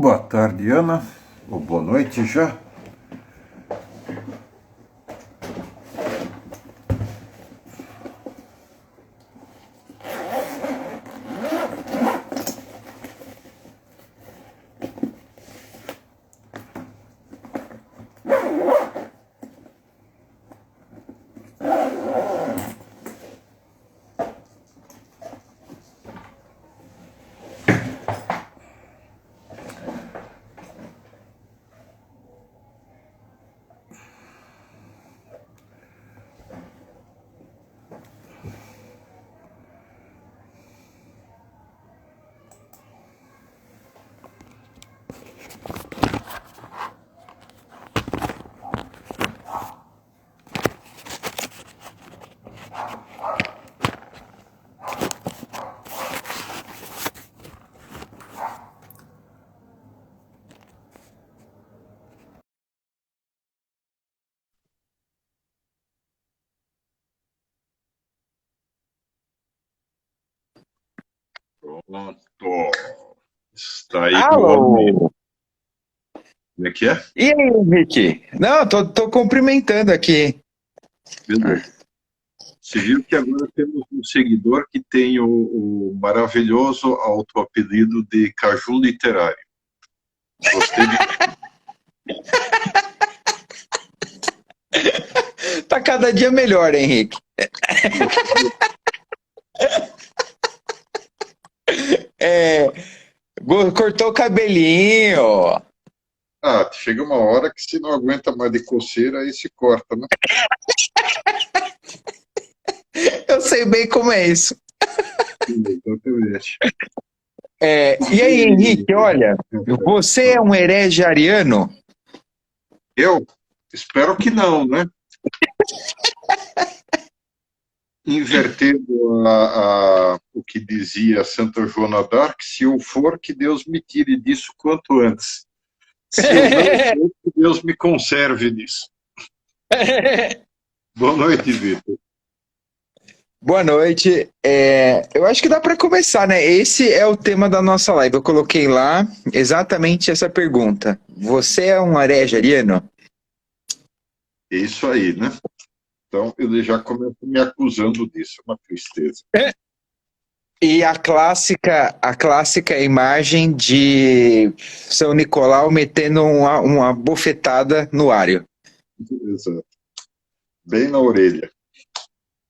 Boa tarde, Ana. Ou boa noite já. Pronto. Está aí o homem. Alô! Como é que é? E aí, Henrique? Não, tô cumprimentando aqui. Beleza. Você viu que agora temos um seguidor que tem o maravilhoso autoapelido de Caju Literário. Gostei de... Tá cada dia melhor, Henrique. É, cortou o cabelinho. Ah, chega uma hora que se não aguenta mais de coceira, aí se corta, né? Eu sei bem como é isso. Exatamente. E aí, Henrique, olha, você é um herege ariano? Eu espero que não, né? Invertendo o que dizia Santa Joana d'Arc, se eu for, que Deus me tire disso quanto antes. Se eu não for, que Deus me conserve disso. Boa noite, Vitor. Boa noite. Eu acho que dá para começar, né? Esse é o tema da nossa live. Eu coloquei lá exatamente essa pergunta. Você é um herege ariano? É isso aí, né? Então, ele já começa me acusando disso, uma tristeza. E a clássica imagem de São Nicolau metendo uma bofetada no Ário. Exato. Bem na orelha.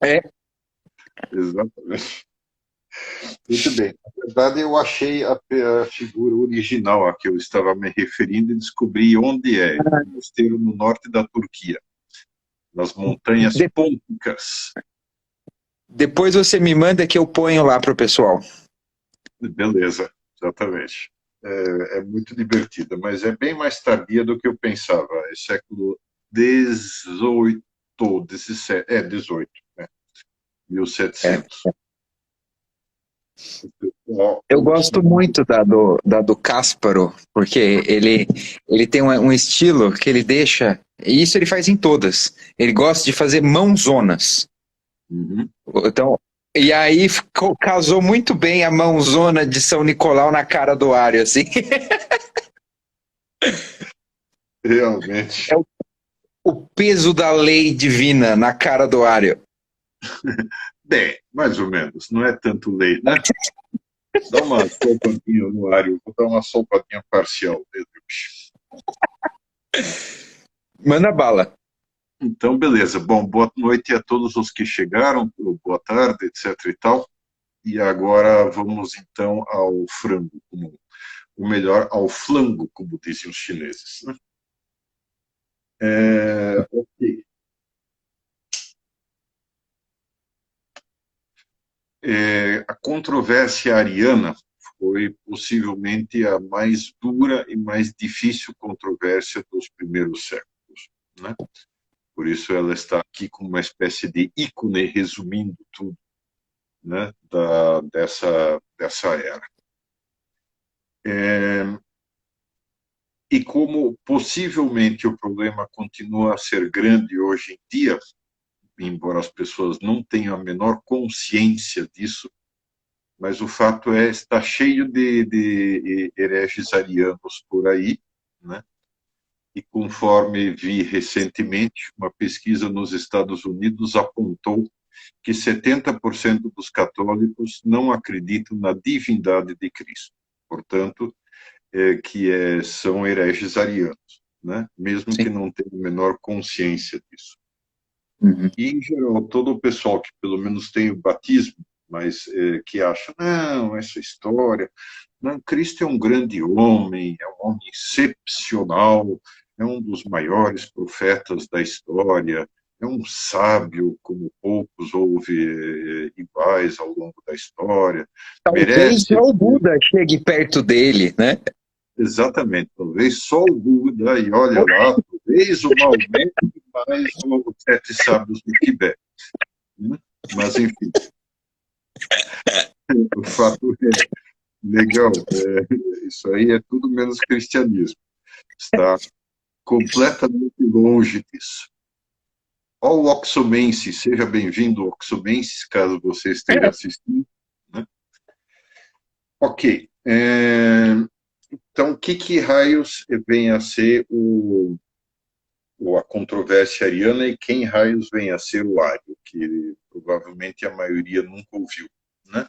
É. Exatamente. Muito bem. Na verdade, eu achei a figura original a que eu estava me referindo e descobri onde é. É um mosteiro no norte da Turquia, nas montanhas De- pônicas. depois você me manda que eu ponho lá pro pessoal. Beleza, exatamente. É muito divertida, mas é bem mais tardia do que eu pensava. É século XVIII, XVII, 18, né? É. 1700. Eu gosto muito da do Cásparo, porque ele tem um estilo que ele deixa, e isso ele faz em todas. Ele gosta de fazer mãozonas. Uhum. Então, e aí casou muito bem a mãozona de São Nicolau na cara do Ário, assim. Realmente. É o peso da lei divina na cara do Ário. Bem, mais ou menos. Não é tanto lei, né? Dá uma solpadinha no ar, eu vou dar uma solpadinha parcial dele. Manda bala. Então, beleza. Bom, boa noite a todos os que chegaram, boa tarde, etc e tal. E agora vamos então ao frango, ou melhor, ao flango, como dizem os chineses, né? Ok. A controvérsia ariana foi possivelmente a mais dura e mais difícil controvérsia dos primeiros séculos, né? Por isso ela está aqui como uma espécie de ícone resumindo tudo, né, dessa era. E como possivelmente o problema continua a ser grande hoje em dia, embora as pessoas não tenham a menor consciência disso, Mas o fato é, está cheio de hereges arianos por aí, né? E conforme vi recentemente, uma pesquisa nos Estados Unidos apontou que 70% dos católicos não acreditam na divindade de Cristo. Portanto, são hereges arianos, né? Mesmo Sim. que não tenham a menor consciência disso. Uhum. E, em geral, todo o pessoal que pelo menos tem o batismo, mas que acha, não, essa história, não, Cristo é um grande homem, é um homem excepcional, é um dos maiores profetas da história, é um sábio como poucos houve iguais ao longo da história, Talvez merece... só o Buda chegue perto dele, né? Exatamente, talvez só o Buda, e olha lá, talvez o Maomé, mais os sete sábios do Tibete. Né? Mas, enfim, o fato é legal, isso aí é tudo menos cristianismo. Está completamente longe disso. Ó, o Oxumense, seja bem-vindo, Oxumense, caso você esteja assistindo. Né? Ok. Então, o que raios vem a ser a controvérsia ariana e quem raios vem a ser o Ário, que provavelmente a maioria nunca ouviu. Né?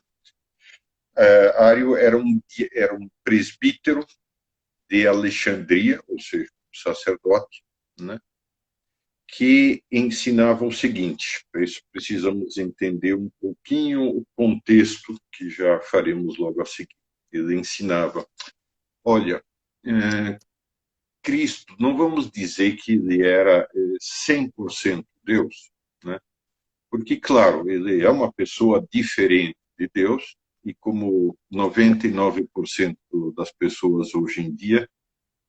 Ário era um presbítero de Alexandria, ou seja, um sacerdote, né? Que ensinava o seguinte, para isso precisamos entender um pouquinho o contexto, que já faremos logo a seguir. Ele ensinava, olha, Cristo, não vamos dizer que ele era 100% Deus, né? Porque, claro, ele é uma pessoa diferente de Deus, e como 99% das pessoas hoje em dia,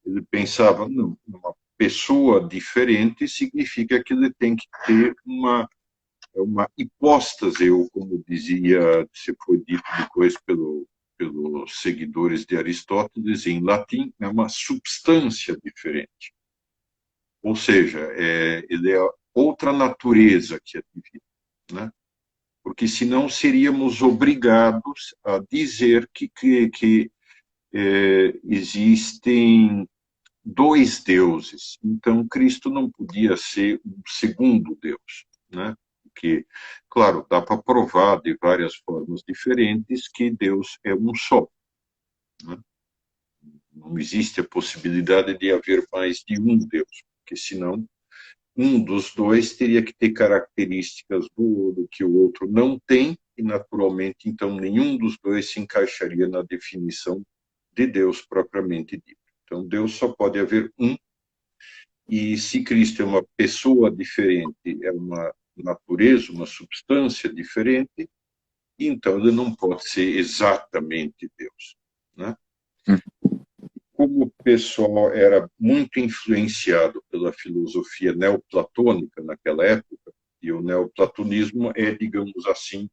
ele pensava, não, uma pessoa diferente significa que ele tem que ter uma hipóstase, ou como dizia, se foi dito depois pelos seguidores de Aristóteles, em latim, é uma substância diferente. Ou seja, ele é outra natureza que é divina, né? Porque senão seríamos obrigados a dizer que existem dois deuses. Então, Cristo não podia ser um segundo Deus, né? Porque, claro, dá para provar de várias formas diferentes que Deus é um só. Né? Não existe a possibilidade de haver mais de um Deus, porque senão um dos dois teria que ter características do que o outro não tem, e naturalmente, então, nenhum dos dois se encaixaria na definição de Deus propriamente dito. Então, Deus só pode haver um, e se Cristo é uma pessoa diferente, é uma natureza, uma substância diferente, então ele não pode ser exatamente Deus. Né? Como o pessoal era muito influenciado pela filosofia neoplatônica naquela época, e o neoplatonismo é, digamos assim,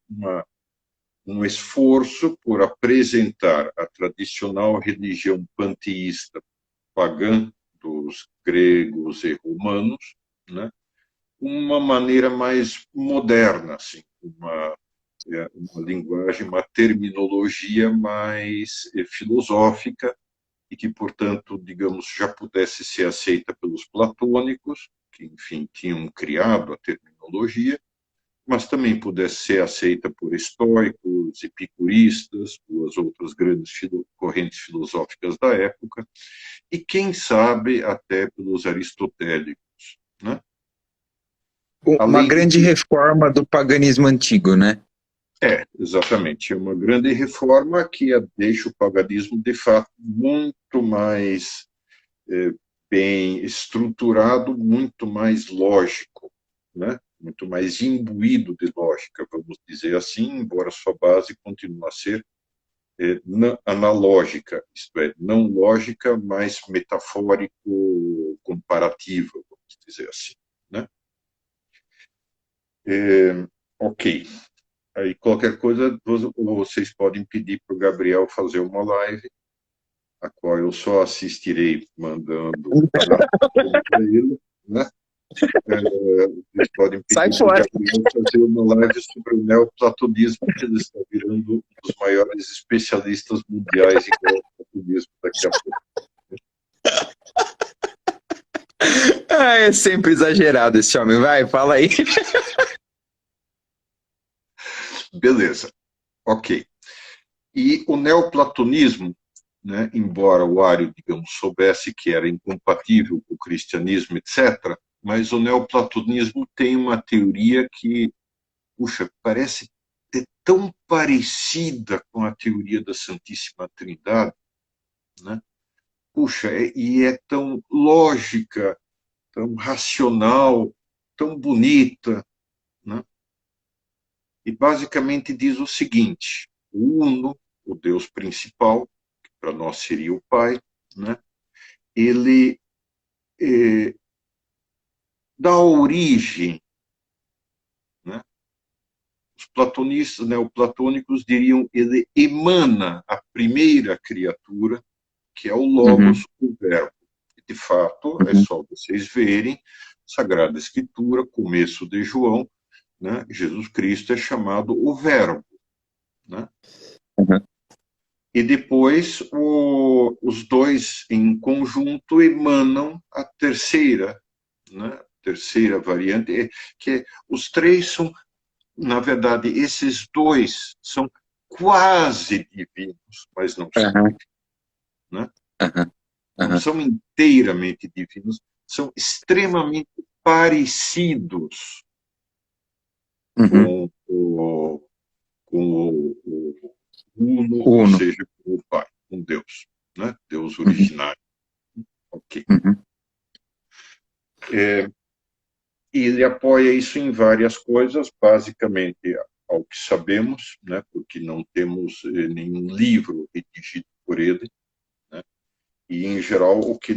um esforço por apresentar a tradicional religião panteísta pagã dos gregos e romanos, né, uma maneira mais moderna, assim, uma linguagem, uma terminologia mais filosófica, e que, portanto, digamos, já pudesse ser aceita pelos platônicos, que, enfim, tinham criado a terminologia, mas também pudesse ser aceita por estoicos, epicuristas, duas outras grandes correntes filosóficas da época, e, quem sabe, até pelos aristotélicos. Né? Uma Além de grande que, reforma do paganismo antigo, né? exatamente, é uma grande reforma que deixa o paganismo, de fato, muito mais bem estruturado, muito mais lógico, né? Muito mais imbuído de lógica, vamos dizer assim, embora sua base continue a ser analógica, isto é, não lógica, mas metafórico-comparativa, vamos dizer assim. Né? Ok. Aí qualquer coisa, vocês podem pedir para o Gabriel fazer uma live, a qual eu só assistirei mandando a narração para ele, né? Vocês podem Sai pedir para o fora. Gabriel fazer uma live sobre o neoplatonismo, que ele está virando um dos maiores especialistas mundiais em neoplatonismo daqui a pouco. Ah, é sempre exagerado esse homem. Vai, fala aí. Beleza, ok. E o neoplatonismo, né, embora o Ario, digamos, soubesse que era incompatível com o cristianismo, etc., mas o neoplatonismo tem uma teoria que, puxa, parece ter tão parecida com a teoria da Santíssima Trindade, né? Puxa, e é tão lógica, tão racional, tão bonita, né? E basicamente diz o seguinte: o Uno, o Deus principal, que para nós seria o Pai, né? Ele dá origem, né? Os platonistas, neoplatônicos diriam, ele emana a primeira criatura, que é o Logos, o Verbo. E, de fato, é só vocês verem, Sagrada Escritura, começo de João, né? Jesus Cristo é chamado o Verbo, né? Uhum. E depois os dois em conjunto emanam a terceira, né? Terceira variante, que os três são, na verdade, esses dois são quase divinos, mas não são, Uhum. né? Uhum. Não Uhum. são inteiramente divinos, são extremamente parecidos Uhum. com o Uno, ou Uno. seja, com o Pai, com Deus, né? Deus originário. Ok. Uhum. E ele apoia isso em várias coisas, basicamente ao que sabemos, né? Porque não temos nenhum livro redigido por ele, né? E, em geral, o que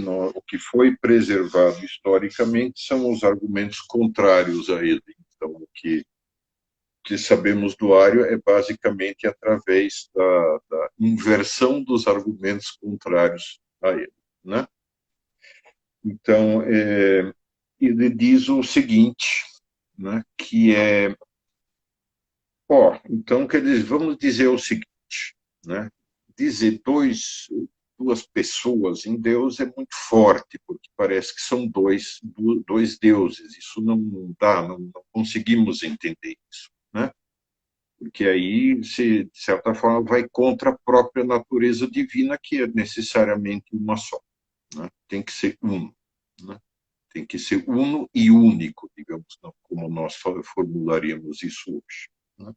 foi preservado historicamente são os argumentos contrários a ele. Então, que sabemos do Ario é basicamente através da inversão dos argumentos contrários a ele, né? Então, ele diz o seguinte, né, que é, então, vamos dizer o seguinte, né, dizer duas pessoas em Deus é muito forte, porque parece que são dois deuses, isso não dá, não conseguimos entender isso, né? Porque aí, de certa forma, vai contra a própria natureza divina, que é necessariamente uma só, né? Tem que ser um, né? Tem que ser uno e único, digamos, como nós formularíamos isso hoje, né?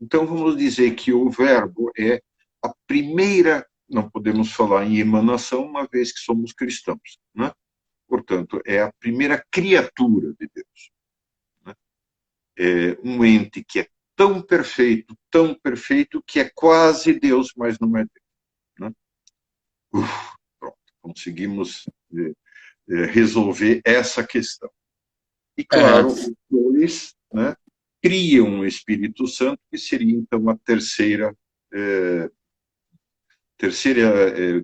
Então, vamos dizer que o verbo é a primeira, não podemos falar em emanação, uma vez que somos cristãos, né? Portanto, é a primeira criatura de Deus, né? É um ente que é tão perfeito, que é quase Deus, mas não é Deus, né? Pronto, conseguimos resolver essa questão. E, claro, Uhum. os dois, né, criam o Espírito Santo, que seria, então, a terceira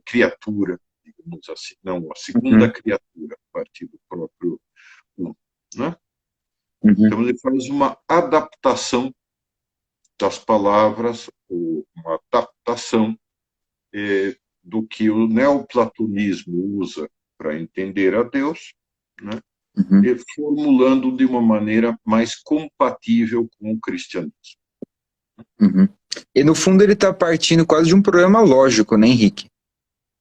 criatura, digamos assim, não, a segunda Uhum. criatura, a partir do próprio um, né? Uhum. Então, ele faz uma adaptação das palavras, ou uma adaptação do que o neoplatonismo usa para entender a Deus, né? Uhum. E formulando de uma maneira mais compatível com o cristianismo. Uhum. E no fundo ele está partindo quase de um problema lógico, né, Henrique?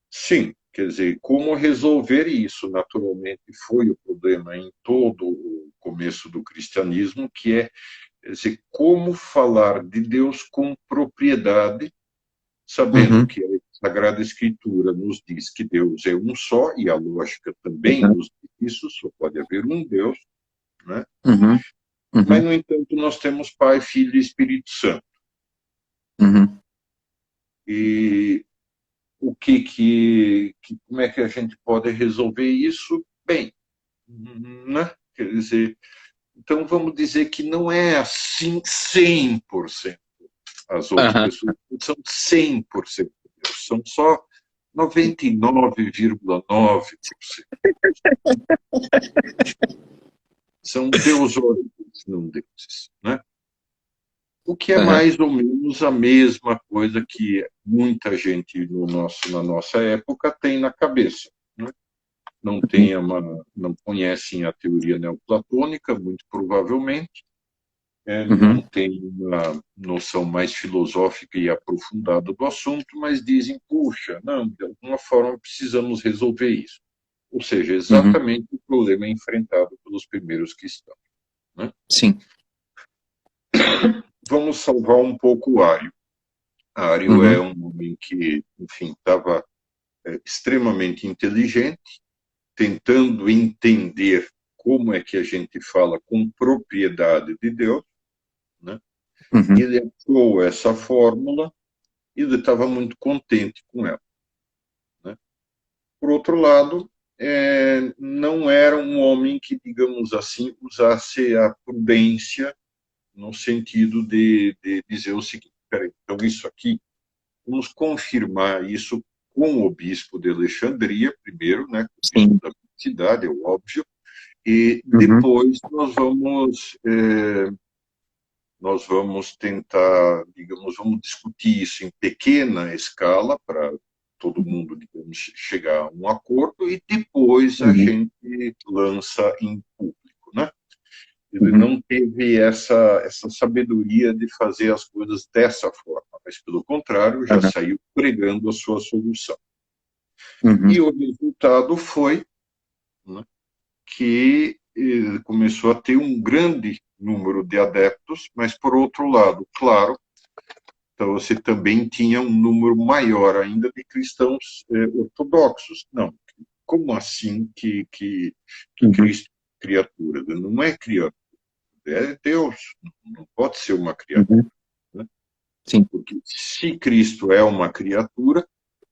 Sim, quer dizer, como resolver isso, naturalmente, foi o problema em todo o começo do cristianismo, que é, quer dizer, como falar de Deus com propriedade, sabendo Uhum. que a Sagrada Escritura nos diz que Deus é um só, e a lógica também Uhum. nos diz isso, só pode haver um Deus, né? Uhum. Mas, Uhum. no entanto, nós temos Pai, Filho e Espírito Santo. Uhum. E como é que a gente pode resolver isso? Bem, né? Quer dizer, então vamos dizer que não é assim 100%. As outras Uhum. pessoas são 100%. São só 99,9%. São deusóides, não deuses, né? O que é mais ou menos a mesma coisa que muita gente na nossa época tem na cabeça, né? Não conhecem a teoria neoplatônica, muito provavelmente, não têm uma noção mais filosófica e aprofundada do assunto, mas dizem, puxa, não, de alguma forma precisamos resolver isso. Ou seja, exatamente o problema enfrentado pelos primeiros cristãos, né? Sim. Vamos salvar um pouco o Ário. Ário é um homem que, enfim, estava extremamente inteligente, tentando entender como é que a gente fala com propriedade de Deus, né? Ele achou essa fórmula e ele estava muito contente com ela, né? Por outro lado, não era um homem que, digamos assim, usasse a prudência no sentido de dizer o seguinte, peraí, então isso aqui, vamos confirmar isso com o bispo de Alexandria, primeiro, né, com o bispo da cidade, é óbvio, e depois nós vamos tentar, digamos, vamos discutir isso em pequena escala para todo mundo, digamos, chegar a um acordo e depois a gente lança em público, né? Ele não teve essa sabedoria de fazer as coisas dessa forma, mas, pelo contrário, já saiu pregando a sua solução. E o resultado foi, né, que ele começou a ter um grande número de adeptos, mas, por outro lado, claro, então você também tinha um número maior ainda de cristãos ortodoxos. Não, como assim que Cristo é criatura? Ele não é criatura, é Deus, não pode ser uma criatura. Né? Sim. Porque se Cristo é uma criatura,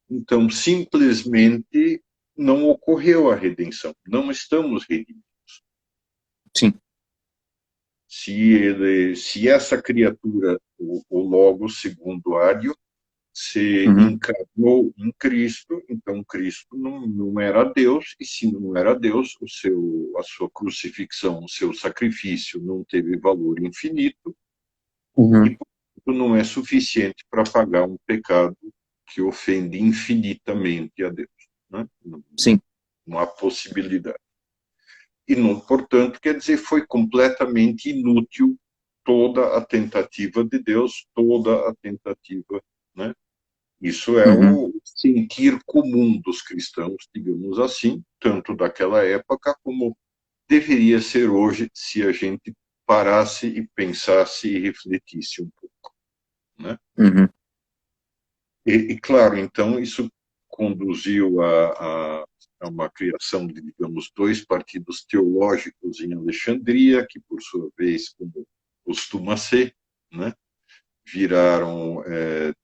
então simplesmente não ocorreu a redenção, não estamos redimidos. Sim. Se essa criatura, o Logos, segundo Ário, se encarnou em Cristo, então Cristo não era Deus, e se não era Deus, a sua crucifixão, o seu sacrifício não teve valor infinito, e portanto não é suficiente para pagar um pecado que ofende infinitamente a Deus. Né? Sim. Não há possibilidade. E, portanto, quer dizer, foi completamente inútil toda a tentativa de Deus, toda a tentativa, né? Isso é o sentir comum dos cristãos, digamos assim, tanto daquela época como deveria ser hoje, se a gente parasse e pensasse e refletisse um pouco, né? E, claro, então, isso conduziu a uma criação de, digamos, dois partidos teológicos em Alexandria, que, por sua vez, como costuma ser, né, viraram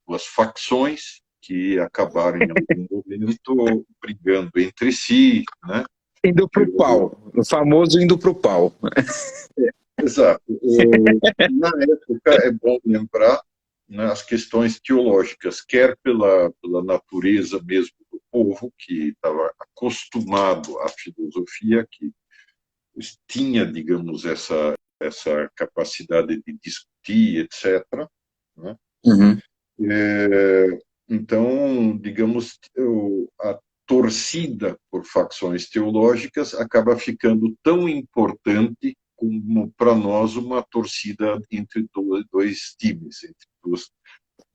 duas facções que acabaram, em algum momento, brigando entre si, né? Indo para o pau, o famoso indo para o pau. Exato. Na época, é bom lembrar, né, as questões teológicas, quer pela natureza mesmo do povo, que estava acostumado à filosofia, que tinha, digamos, essa capacidade de discutir, etc., né? Então, digamos, a torcida por facções teológicas acaba ficando tão importante como para nós uma torcida entre dois times,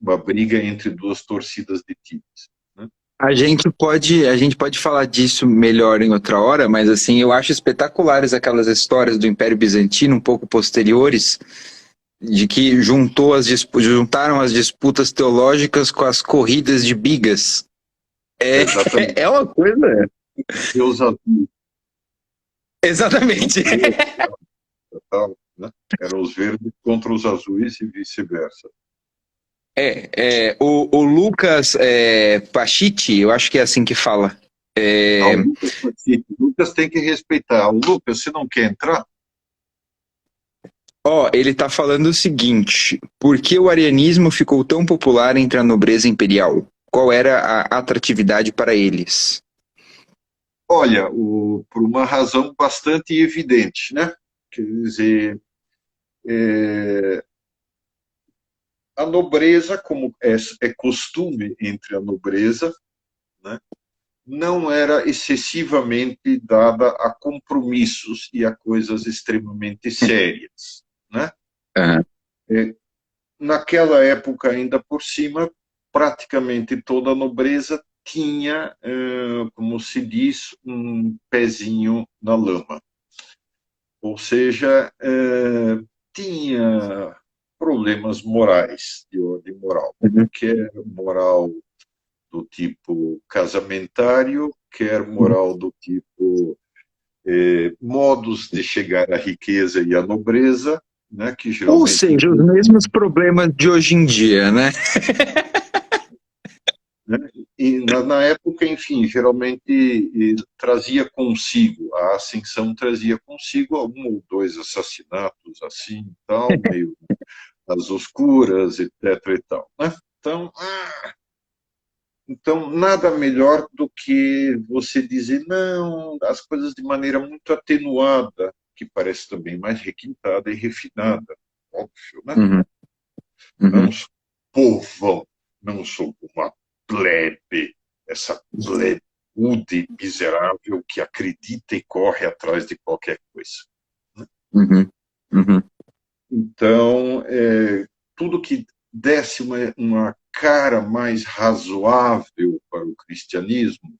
uma briga entre duas torcidas de times. Né? A gente pode falar disso melhor em outra hora, mas assim, eu acho espetaculares aquelas histórias do Império Bizantino, um pouco posteriores, de que juntaram as disputas teológicas com as corridas de bigas. É uma coisa... Deus azul. Exatamente. Né? Eram os verdes contra os azuis e vice-versa. O Lucas Pachitti, eu acho que é assim que fala. O Lucas tem que respeitar. O Lucas, você não quer entrar? Ele está falando o seguinte: por que o arianismo ficou tão popular entre a nobreza imperial? qual era a atratividade para eles? Olha, por uma razão bastante evidente, né? Quer dizer, é, a nobreza, como é costume entre a nobreza, né, não era excessivamente dada a compromissos e a coisas extremamente sérias, né? Aham. É, naquela época, ainda por cima, praticamente toda a nobreza tinha, como se diz, um pezinho na lama. Ou seja, tinha problemas morais, de ordem moral, Uhum. quer moral do tipo casamentário, quer moral do tipo modos de chegar à riqueza e à nobreza, né, que Ou geralmente, seja, os mesmos problemas de hoje em dia, né? né, e na época, enfim, geralmente trazia consigo, a ascensão trazia consigo um ou dois assassinatos assim, tal, meio às oscuras, etc. e tal, né? Então, nada melhor do que você dizer, não, as coisas de maneira muito atenuada, que parece também mais requintada e refinada, óbvio, né? Uhum. Não Uhum. sou povão, não sou uma plebe, essa plebude miserável que acredita e corre atrás de qualquer coisa. Uhum. Uhum. Então, tudo que desse uma cara mais razoável para o cristianismo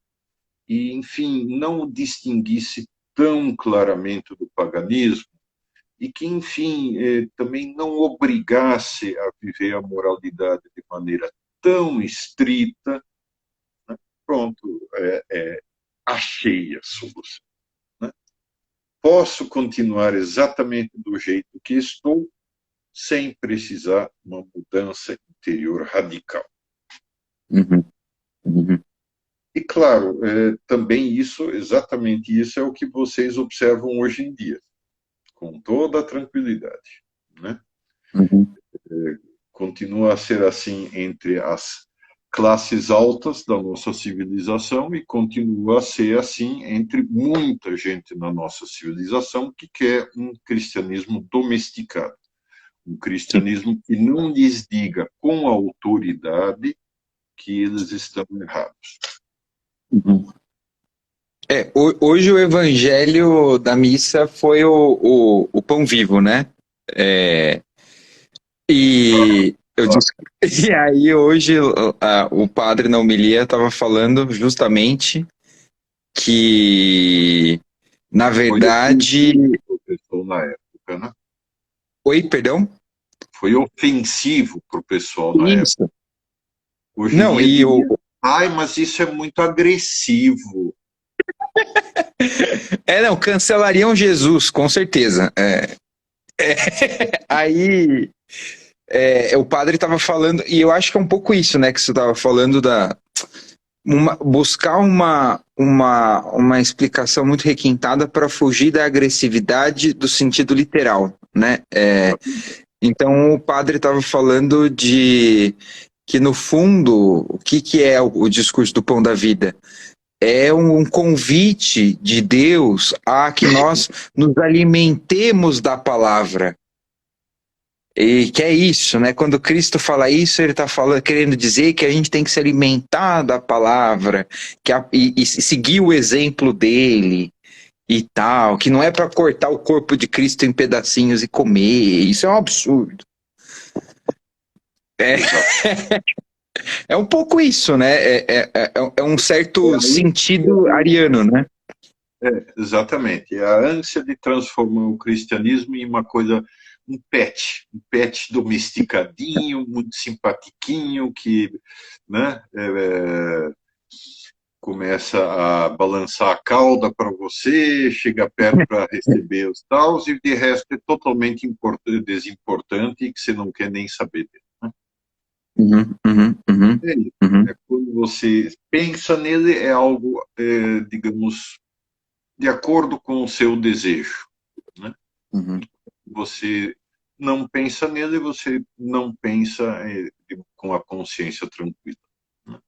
e, enfim, não o distinguisse tão claramente do paganismo e que, enfim, também não obrigasse a viver a moralidade de maneira tão estrita, né? Pronto, achei a solução. Né? Posso continuar exatamente do jeito que estou, sem precisar uma mudança interior radical. Uhum. Uhum. E claro, também isso, exatamente isso é o que vocês observam hoje em dia, com toda a tranquilidade, né? Uhum. Continua a ser assim entre as classes altas da nossa civilização e continua a ser assim entre muita gente na nossa civilização que quer um cristianismo domesticado, um Sim. cristianismo que não lhes diga com autoridade que eles estão errados. Uhum. Hoje o evangelho da missa foi o pão vivo, né? É, e eu disse, e aí hoje o padre na homilia estava falando justamente que, na Foi verdade, ofensivo para o pessoal na época, né? oi, perdão? Foi ofensivo para o pessoal na época. Isso. Hoje em Não, dia e o diria, ai, mas isso é muito agressivo. não, cancelariam Jesus, com certeza. Aí o padre estava falando, e eu acho que é um pouco isso, né, que você estava falando buscar uma explicação muito requintada para fugir da agressividade do sentido literal, né? Então o padre estava falando de que no fundo o que é o discurso do pão da vida? É um convite de Deus a que nós nos alimentemos da palavra. E que é isso, né? Quando Cristo fala isso, ele está falando, querendo dizer que a gente tem que se alimentar da palavra, e seguir o exemplo dele e tal, que não é para cortar o corpo de Cristo em pedacinhos e comer. Isso é um absurdo. É, Exato. é um pouco isso, né? É um É certo a ânsia sentido de, ariano, né? exatamente, é a ânsia de transformar o cristianismo em uma coisa, um pet domesticadinho, muito simpatiquinho, que, né, começa a balançar a cauda para você, chega perto para receber os taus, e de resto é totalmente desimportante e que você não quer nem saber dele. Né? Uhum, uhum, uhum, É isso. uhum, Quando você pensa nele, é algo, digamos, de acordo com o seu desejo. Né? uhum. Você não pensa nele, você não pensa com a consciência tranquila. Né?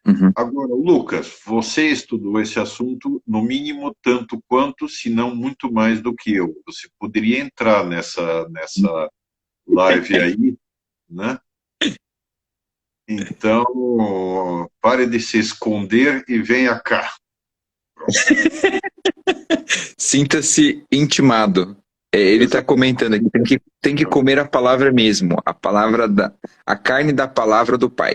Uhum. Agora, Lucas, você estudou esse assunto no mínimo tanto quanto, se não muito mais do que eu. Você poderia entrar nessa live aí, né? Então, pare de se esconder e venha cá. Sinta-se intimado. Ele está comentando aqui, tem que comer a palavra mesmo, a carne da palavra do Pai.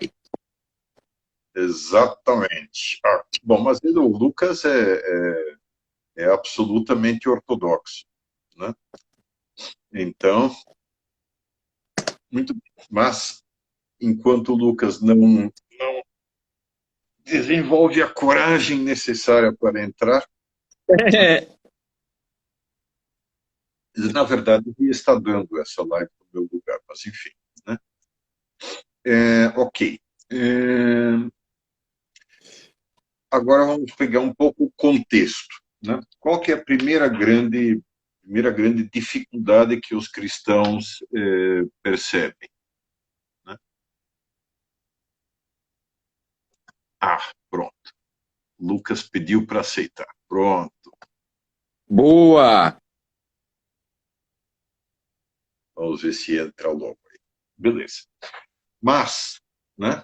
Exatamente. Bom, mas o Lucas é absolutamente ortodoxo, né? Então, muito bem. Mas, enquanto o Lucas não desenvolve a coragem necessária para entrar, na verdade, ele está dando essa live no meu lugar, mas enfim, né? Ok. Agora vamos pegar um pouco o contexto, né? Qual que é a primeira grande dificuldade que os cristãos percebem, né? Pronto. Lucas pediu para aceitar. Pronto. Boa! Vamos ver se entra logo aí. Beleza. Mas, né,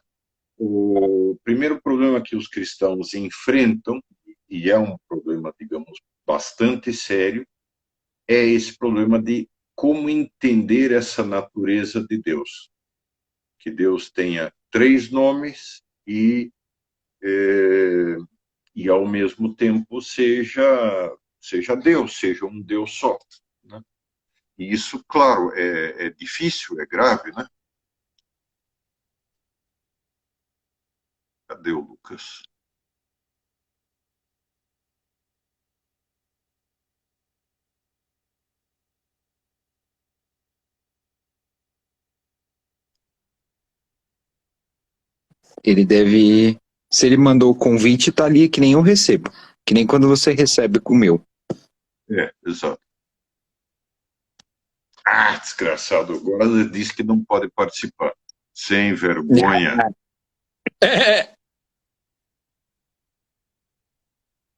o primeiro problema que os cristãos enfrentam, e é um problema, digamos, bastante sério, é esse problema de como entender essa natureza de Deus. Que Deus tenha três nomes ao mesmo tempo seja Deus, seja um Deus só, né? E isso, claro, é difícil, é grave, né? Cadê o Lucas? Ele deve. Se ele mandou o convite, tá ali que nem eu recebo. Que nem quando você recebe com o meu. Exato. Desgraçado, agora ele disse que não pode participar. Sem vergonha.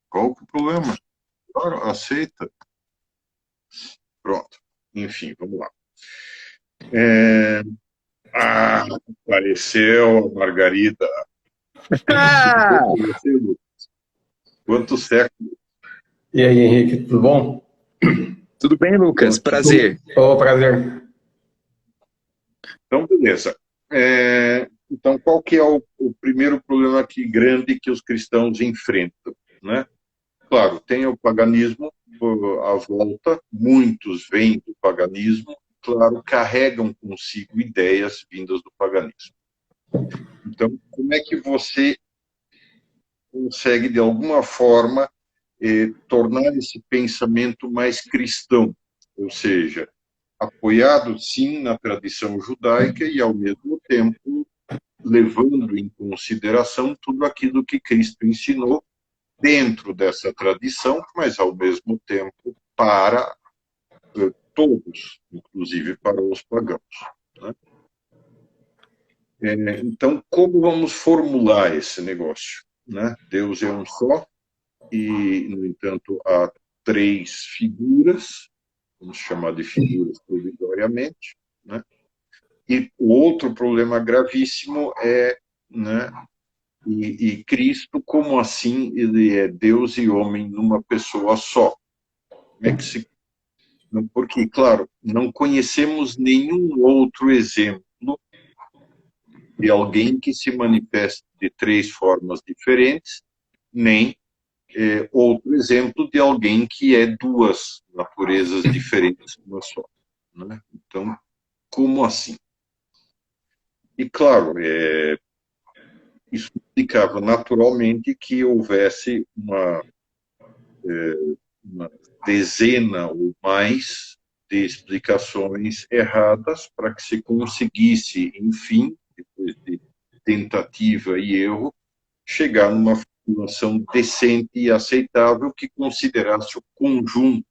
Qual que é o problema? Claro, aceita. Pronto. Enfim, vamos lá. Apareceu a Margarida. Quantos séculos? E aí, Henrique, tudo bom? Tudo bem, Lucas? Prazer. Prazer. Então, beleza. Então, qual que é o primeiro problema aqui grande que os cristãos enfrentam, né? Claro, tem o paganismo à volta, muitos vêm do paganismo, claro, carregam consigo ideias vindas do paganismo. Então, como é que você consegue, de alguma forma, tornar esse pensamento mais cristão? Ou seja, apoiado, sim, na tradição judaica e, ao mesmo tempo, levando em consideração tudo aquilo que Cristo ensinou dentro dessa tradição, mas, ao mesmo tempo, para todos, inclusive para os pagãos, né? Então, como vamos formular esse negócio, né? Deus é um só e, no entanto, há três figuras, vamos chamar de figuras provisoriamente, né? E o outro problema gravíssimo é, né, e Cristo, como assim ele é Deus e homem numa pessoa só? Como é que se... Porque, claro, não conhecemos nenhum outro exemplo de alguém que se manifeste de três formas diferentes, nem outro exemplo de alguém que é duas naturezas diferentes numa só, né? Então, como assim? E, claro, isso implicava naturalmente que houvesse uma dezena ou mais de explicações erradas para que se conseguisse, enfim, depois de tentativa e erro, chegar numa formulação decente e aceitável que considerasse o conjunto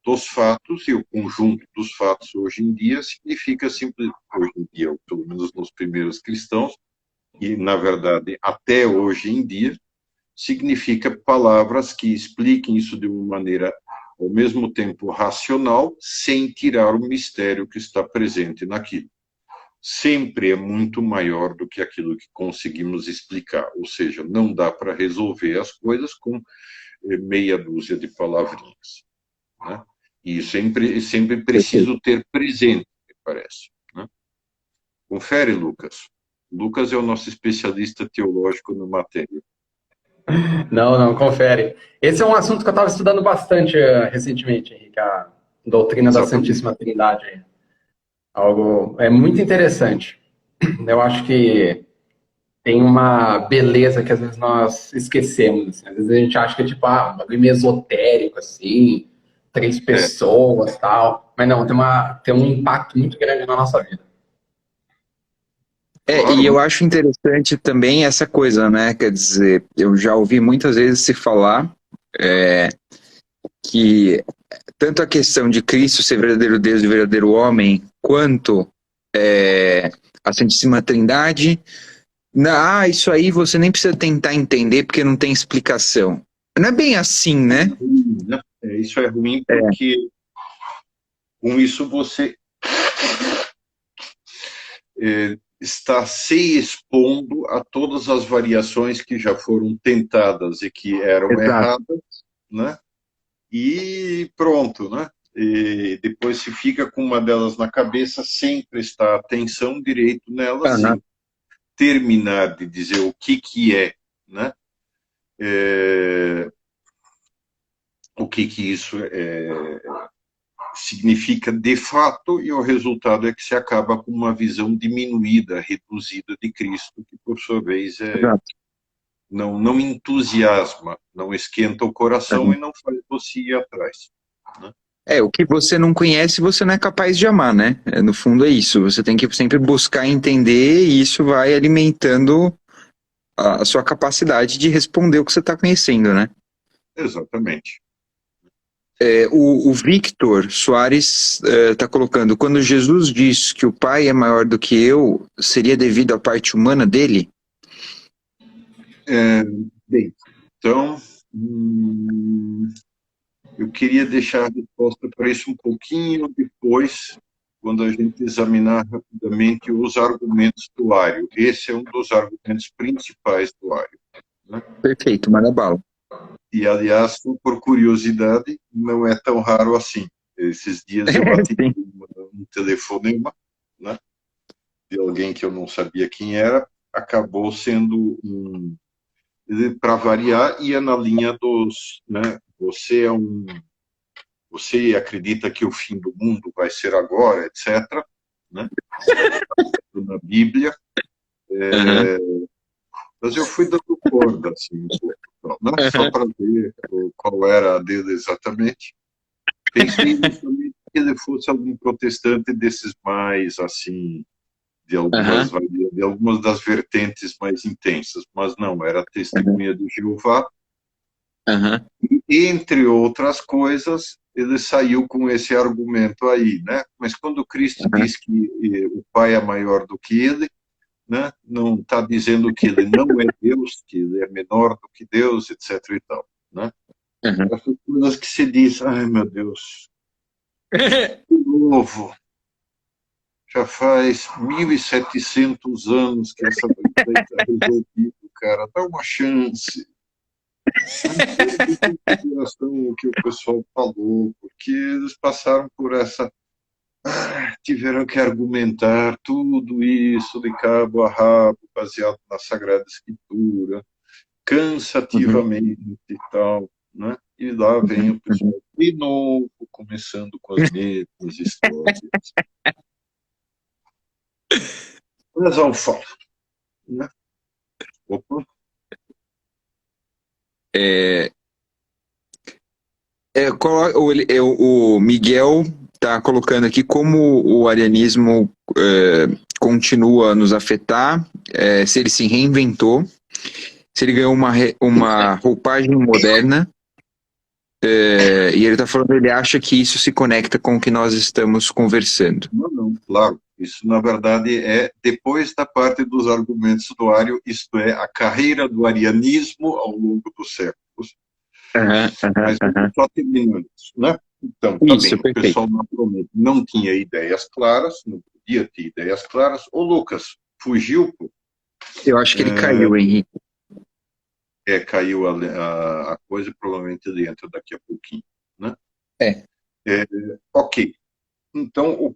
dos fatos, e o conjunto dos fatos hoje em dia significa simplesmente, hoje em dia, pelo menos nos primeiros cristãos, e, na verdade, até hoje em dia, significa palavras que expliquem isso de uma maneira, ao mesmo tempo, racional, sem tirar o mistério que está presente naquilo. Sempre é muito maior do que aquilo que conseguimos explicar, ou seja, não dá para resolver as coisas com meia dúzia de palavrinhas, né? E sempre preciso ter presente, me parece, né? Confere, Lucas. Lucas é o nosso especialista teológico na matéria. Não, confere. Esse é um assunto que eu estava estudando bastante recentemente, Henrique, a doutrina da Exatamente. Santíssima Trindade. Algo muito interessante. Eu acho que tem uma beleza que às vezes nós esquecemos. Assim. Às vezes a gente acha que é tipo um bagulho meio esotérico, assim, três É, pessoas tal. Mas não, tem um impacto muito grande na nossa vida. E claro, eu acho interessante também essa coisa, né? Quer dizer, eu já ouvi muitas vezes se falar que tanto a questão de Cristo ser verdadeiro Deus e verdadeiro homem, quanto a Santíssima Trindade, isso aí você nem precisa tentar entender porque não tem explicação. Não é bem assim, né? ruim, né? Isso é ruim porque com isso você está se expondo a todas as variações que já foram tentadas e que eram Exato. erradas, né? E pronto, né? E depois se fica com uma delas na cabeça sem prestar atenção direito nela, Aham. sem terminar de dizer o que é, né? O que isso significa de fato, e o resultado é que se acaba com uma visão diminuída, reduzida de Cristo, que por sua vez Exato. não entusiasma, não esquenta o coração Aham. e não faz você ir atrás, né? O que você não conhece, você não é capaz de amar, né? No fundo é isso. Você tem que sempre buscar entender e isso vai alimentando a sua capacidade de responder o que você está conhecendo, né? Exatamente. O Victor Soares está colocando, quando Jesus diz que o Pai é maior do que eu, seria devido à parte humana dele? Bem, então, eu queria deixar a resposta para isso um pouquinho depois, quando a gente examinar rapidamente os argumentos do Ario. Esse é um dos argumentos principais do Ario, né? Perfeito, manda bala. E, aliás, por curiosidade, não é tão raro assim. Esses dias eu atendi Sim. um telefonema, né, de alguém que eu não sabia quem era, acabou sendo para variar, ia na linha dos, né, você acredita que o fim do mundo vai ser agora, etc., né, na Bíblia, Uhum. mas eu fui dando corda, assim, um pouco, né, só para ver qual era a dele exatamente. Pensei inicialmente que ele fosse algum protestante desses mais, assim, Uhum. de algumas das vertentes mais intensas, mas não, era testemunha de Jeová. Uhum. E, entre outras coisas, ele saiu com esse argumento aí, né? Mas quando Cristo Uhum. diz que o Pai é maior do que ele, né? Não está dizendo que ele não é Deus, que ele é menor do que Deus, etc. e tal, né? Uhum. Essas coisas que se diz, ai meu Deus, de novo, já faz 1.700 anos que essa daí está resolvida, cara, dá uma chance. Leve em consideração o que o pessoal falou, porque eles passaram por essa. Tiveram que argumentar tudo isso de cabo a rabo, baseado na Sagrada Escritura, Uhum. cansativamente e tal, né? E lá vem o Uhum. pessoal de novo, começando com as mesmas histórias. Mas ao fato, né? Opa, É, o Miguel está colocando aqui como o arianismo continua a nos afetar, se ele se reinventou, se ele ganhou uma roupagem moderna, e ele está falando, ele acha que isso se conecta com o que nós estamos conversando. não, claro. Isso, na verdade, é depois da parte dos argumentos do Ario, isto é, a carreira do arianismo ao longo dos séculos. Mas só terminando isso, né? Então, tá Isso, bem, o perfeito. pessoal naturalmente não tinha ideias claras, não podia ter ideias claras. O Lucas fugiu, pô. Eu acho que ele caiu, Henrique. Caiu a coisa, provavelmente ele entra daqui a pouquinho, né? Ok. Então,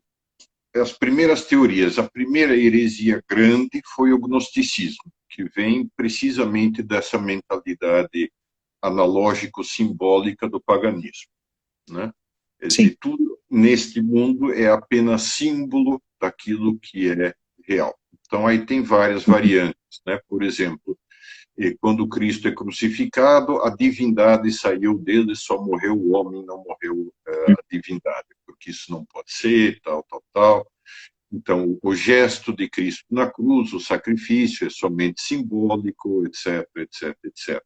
as primeiras teorias, a primeira heresia grande foi o gnosticismo, que vem precisamente dessa mentalidade analógico-simbólica do paganismo, né? Quer dizer, tudo neste mundo é apenas símbolo daquilo que é real. Então, aí tem várias variantes, né? Por exemplo, quando Cristo é crucificado, a divindade saiu dele, só morreu o homem, não morreu a divindade, porque isso não pode ser, tal, tal, tal. Então, o gesto de Cristo na cruz, o sacrifício, é somente simbólico, etc, etc, etc.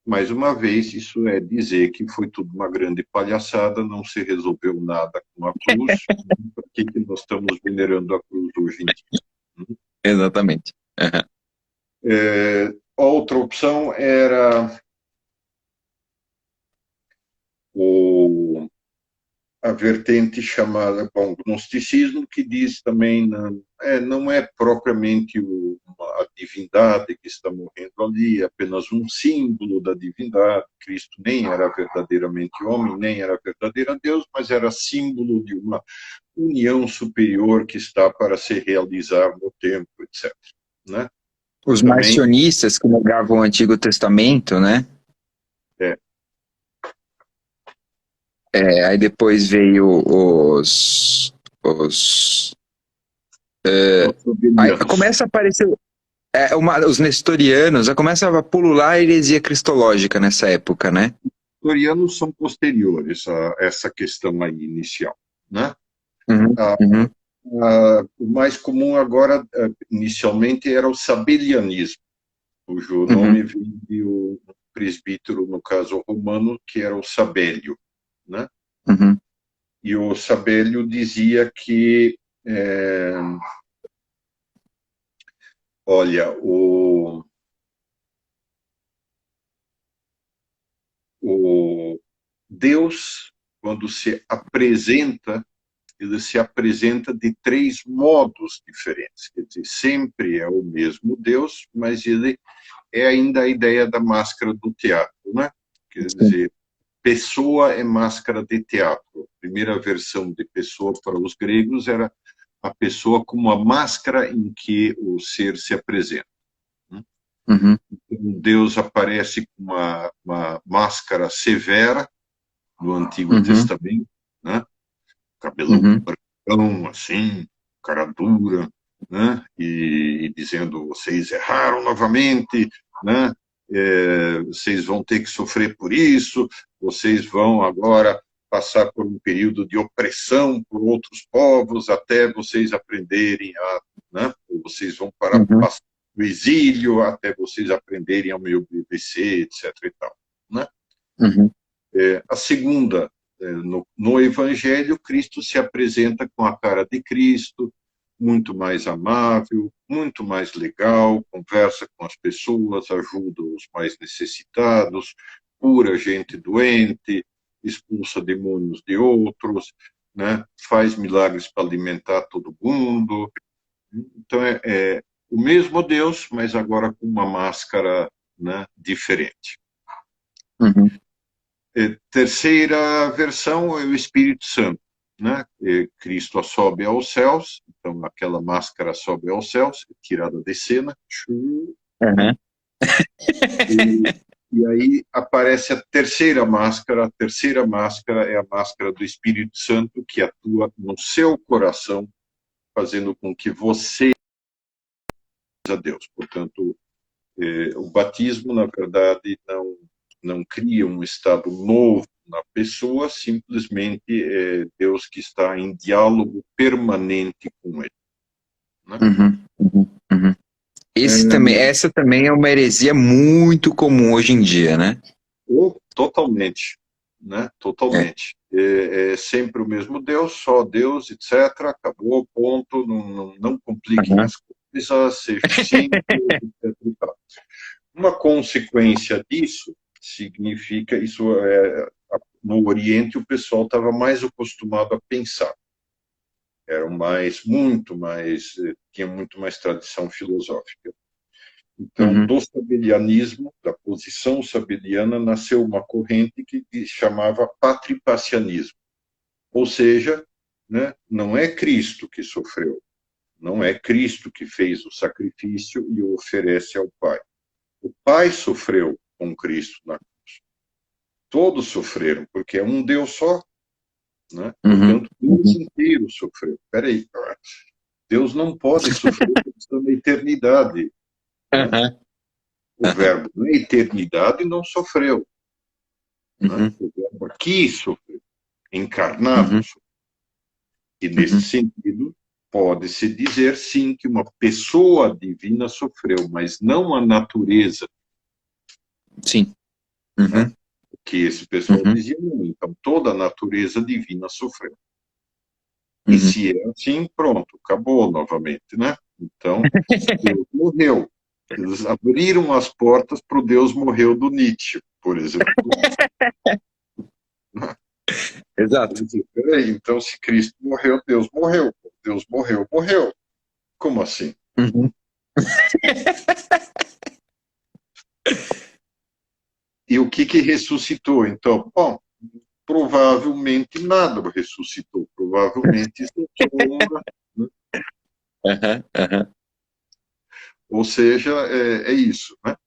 Mais uma vez, isso é dizer que foi tudo uma grande palhaçada, não se resolveu nada com a cruz. Por que nós estamos venerando a cruz hoje em dia? Exatamente. Outra opção era a vertente chamada gnosticismo, que diz também não é propriamente a divindade que está morrendo ali, é apenas um símbolo da divindade. Cristo nem era verdadeiramente homem, nem era verdadeiro Deus, mas era símbolo de uma união superior que está para se realizar no tempo, etc. Né? Os Também, marcionistas que negavam o Antigo Testamento, né? Aí depois veio aí começa a aparecer os nestorianos, aí começa a pulular a heresia cristológica nessa época, né? Os nestorianos são posteriores a essa questão aí inicial, né? O mais comum agora, inicialmente, era o sabelianismo, cujo nome vem de um presbítero, no caso romano, que era o Sabélio, né? E o Sabélio dizia que, olha, o Deus, quando se apresenta, ele se apresenta de 3 modos diferentes. Quer dizer, sempre é o mesmo Deus, mas ele é ainda a ideia da máscara do teatro, né? Quer dizer, pessoa é máscara de teatro. A primeira versão de pessoa para os gregos era a pessoa como a máscara em que o ser se apresenta. Deus aparece com uma máscara severa no Antigo Testamento, né? Cabelão brancão, assim, cara dura, né? E dizendo, vocês erraram novamente, né? Vocês vão ter que sofrer por isso, vocês vão agora passar por um período de opressão por outros povos até vocês aprenderem né? Vocês vão passar no exílio até vocês aprenderem a me obedecer, etc. e tal, né? A segunda, no Evangelho, Cristo se apresenta com a cara de Cristo, muito mais amável, muito mais legal, conversa com as pessoas, ajuda os mais necessitados, cura gente doente, expulsa demônios de outros, né? Faz milagres para alimentar todo mundo. Então, é o mesmo Deus, mas agora com uma máscara, né, diferente. Terceira versão é o Espírito Santo, né? Cristo sobe aos céus, então aquela máscara sobe aos céus, tirada de cena. E aí aparece a terceira máscara. A terceira máscara é a máscara do Espírito Santo, que atua no seu coração, fazendo com que você a Deus. Portanto, o batismo, na verdade, não cria um estado novo na pessoa, simplesmente é Deus que está em diálogo permanente com ele. Né? Essa também é uma heresia muito comum hoje em dia, né? Totalmente, né? Totalmente. é sempre o mesmo Deus, só Deus, etc. Acabou, ponto, não compliquem Aham. as coisas, seja simples, etc. e tal. Uma consequência disso significa, no Oriente o pessoal estava mais acostumado a pensar, tinha muito mais tradição filosófica. Então, Uhum. do sabelianismo, da posição sabeliana, nasceu uma corrente que se chamava patripassianismo. Ou seja, né, não é Cristo que sofreu, não é Cristo que fez o sacrifício e o oferece ao Pai. O Pai sofreu com Cristo na cruz. Todos sofreram, porque é um Deus só, né? Uhum. Portanto, Deus inteiro sofreu. Espera aí, Deus não pode sofrer porque está na eternidade, né? Aham. O verbo na eternidade não sofreu, né? Uhum. O verbo aqui sofreu, encarnado Uhum. sofreu. E nesse Uhum. sentido, pode-se dizer sim que uma pessoa divina sofreu, mas não a natureza, Sim. né? Uhum. Que esse pessoal Uhum. dizia, não, então toda a natureza divina sofreu. E Uhum. se é assim, pronto, acabou novamente, né? Então, Deus morreu. Eles abriram as portas para o Deus morreu do Nietzsche, por exemplo. Exato. Peraí, então se Cristo morreu, Deus morreu. Deus morreu, morreu. Como assim? Uhum. E o que ressuscitou, então? Bom, provavelmente nada ressuscitou. Provavelmente isso é só uma... Né? Aham. Aham. Ou seja, é isso, né?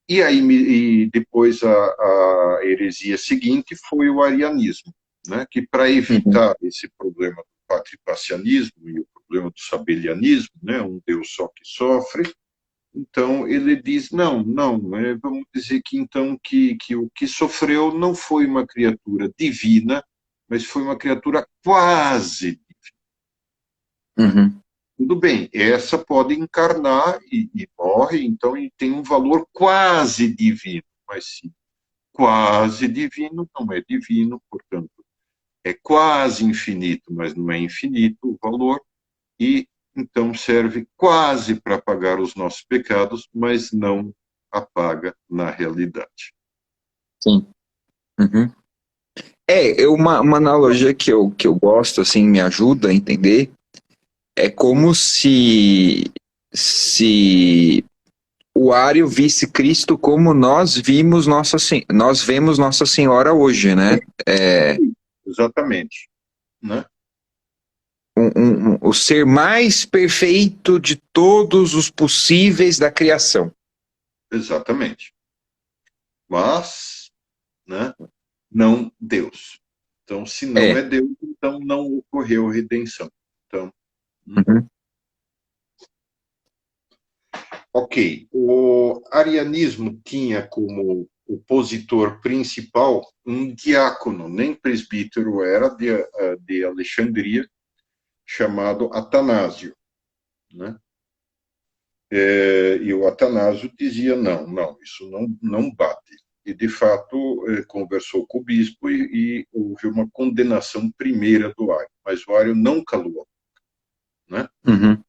E aí, e depois a heresia seguinte foi o arianismo, né? Que para Uhum. evitar esse problema do patripassianismo e o problema do sabelianismo, né? Um Deus só que sofre, então ele diz, não, vamos dizer que então que o que sofreu não foi uma criatura divina, mas foi uma criatura quase divina, né? Uhum. Tudo bem, essa pode encarnar e morre, então e tem um valor quase divino, mas sim, quase divino não é divino, portanto, é quase infinito, mas não é infinito o valor, e então serve quase para apagar os nossos pecados, mas não apaga na realidade. Sim. Uhum. Uma analogia que eu gosto, assim, me ajuda a entender, é como se o Ario visse Cristo como nós vemos Nossa Senhora hoje, né? É, Exatamente, né? o ser mais perfeito de todos os possíveis da criação. Exatamente. Mas, né, não Deus. Então, se não É. é Deus, então não ocorreu redenção. Então, Uhum. ok. O arianismo tinha como opositor principal um diácono, nem presbítero era, de Alexandria, chamado Atanásio, né? E o Atanásio dizia, não, isso não bate. E, de fato, conversou com o bispo e houve uma condenação primeira do Ario. Mas o Ario não calou, né? Uhum.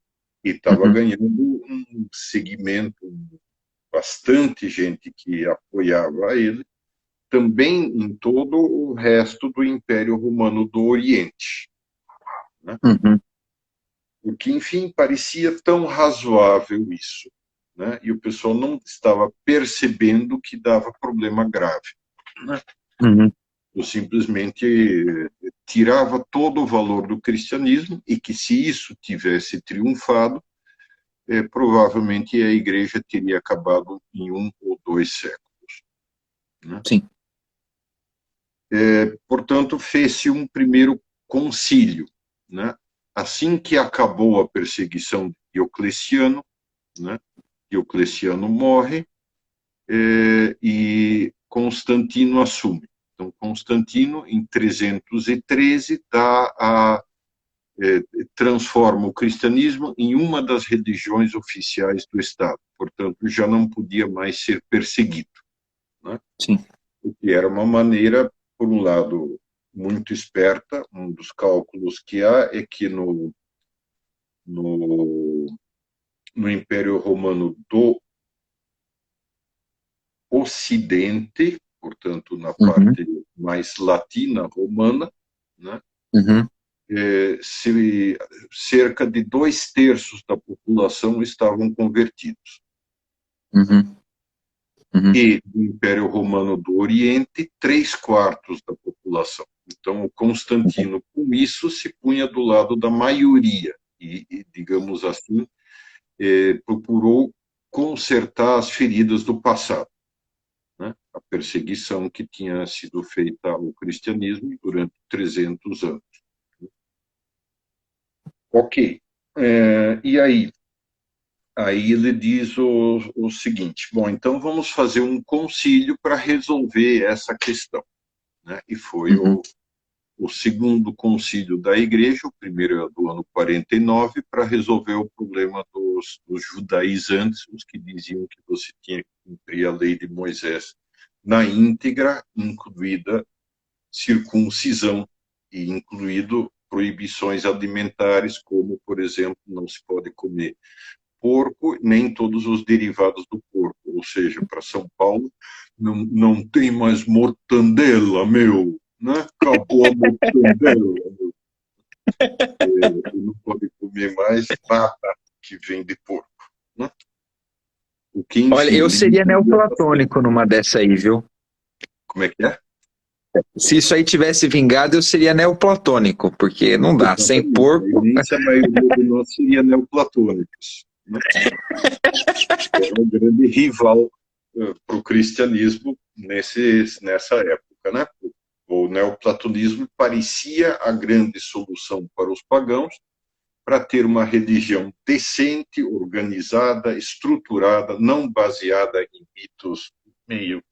E estava Uhum. ganhando um segmento, bastante gente que apoiava ele, também em todo o resto do Império Romano do Oriente, né? Uhum. Porque, enfim, parecia tão razoável isso, né? E o pessoal não estava percebendo que dava problema grave, né? Uhum. Eu simplesmente tirava todo o valor do cristianismo e que, se isso tivesse triunfado, provavelmente a igreja teria acabado em 1 ou 2 séculos, né? Sim. Portanto, fez-se um primeiro concílio, né? Assim que acabou a perseguição de Diocleciano, né? Diocleciano morre, e Constantino assume. Então, Constantino, em 313, transforma o cristianismo em uma das religiões oficiais do Estado. Portanto, já não podia mais ser perseguido, né? Sim. O que era uma maneira por um lado, muito esperta. Um dos cálculos que há é que no Império Romano do Ocidente, portanto, na Uhum, parte mais latina romana, né, uhum, cerca de 2/3 da população estavam convertidos. uhum, uhum. E no Império Romano do Oriente, 3/4 da população. Então, o Constantino, com isso, se punha do lado da maioria e digamos assim, procurou consertar as feridas do passado, né? A perseguição que tinha sido feita ao cristianismo durante 300 anos. Ok. E aí? Aí ele diz o seguinte: bom, então vamos fazer um concílio para resolver essa questão, né? E foi Uhum. o segundo concílio da igreja, o primeiro é do ano 49, para resolver o problema dos judaizantes, os que diziam que você tinha que cumprir a lei de Moisés na íntegra, incluída circuncisão e incluído proibições alimentares, como, por exemplo, não se pode comer porco, nem todos os derivados do porco. Ou seja, para São Paulo, não tem mais mortandela, meu, né? Acabou a mortandela, meu. Não pode comer mais nada que vem de porco, né? O que, Olha, enfim, eu seria limitia bastante. neoplatônico numa dessa aí, viu? Como é que é? Se isso aí tivesse vingado, eu seria neoplatônico, porque não dá. Sem Exatamente. A porco. imensa maioria de nós seria neoplatônicos, né? Era um grande rival para o cristianismo nessa época, né? O neoplatonismo parecia a grande solução para os pagãos para ter uma religião decente, organizada, estruturada, não baseada em mitos meio,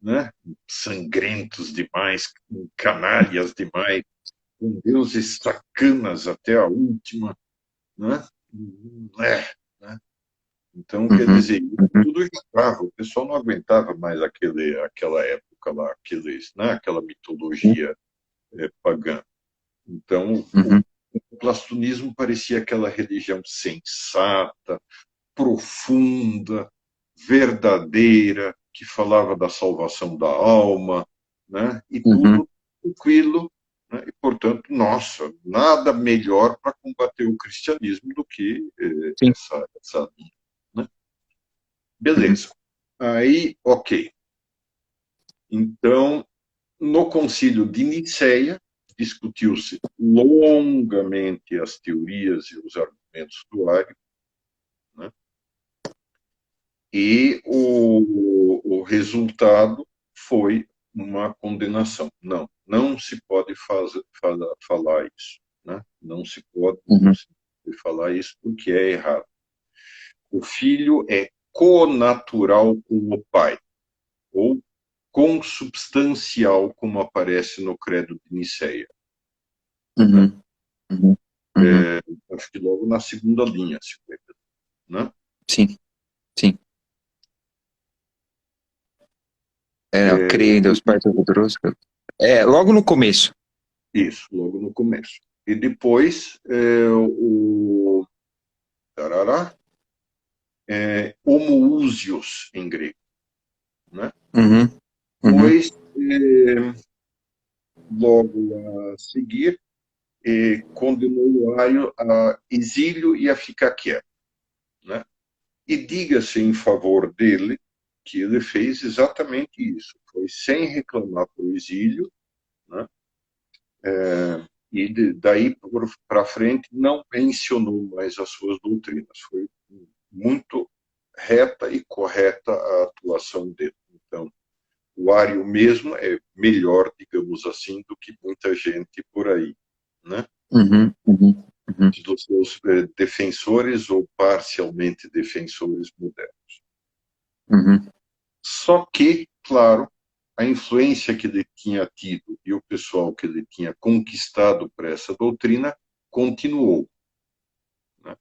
né, sangrentos demais, canalhas demais, com deuses sacanas até a última, né? Né? Então, quer Uhum, dizer, uhum, tudo já estava, o pessoal não aguentava mais aquela época lá, né, aquela mitologia pagã. Então, uhum, o platonismo parecia aquela religião sensata, profunda, verdadeira, que falava da salvação da alma, né? E uhum, tudo tranquilo, né? E, portanto, nossa, nada melhor para combater o cristianismo do que sim. essa linha, né? Uhum, Beleza. Aí, ok. Então, no Concílio de Nicéia, discutiu-se longamente as teorias e os argumentos do Ário, né? E o resultado foi uma condenação. Não se pode falar isso, né? Não se pode uhum, falar isso porque é errado. O filho é conatural com o pai, ou consubstancial, como aparece no Credo de Nicéia, né? uhum, uhum, uhum. Acho que logo na segunda linha, né? Sim, sim. É, eu É, creio em Deus Pai Todo-Poderoso. É, logo no começo. isso, logo no começo. E depois, o tarará, homoousios em grego, né? Uhum, uhum, Depois, logo a seguir, condenou o Ario a exílio e a ficar quieto, né? E diga-se em favor dele que ele fez exatamente isso, foi sem reclamar para o exílio, né? E daí para frente não mencionou mais as suas doutrinas, foi muito reta e correta a atuação dele. Então, o Ario mesmo é melhor, digamos assim, do que muita gente por aí, né? uhum, uhum, uhum, Dos seus defensores ou parcialmente defensores modernos. uhum, Só que, claro, a influência que ele tinha tido e o pessoal que ele tinha conquistado para essa doutrina continuou, né?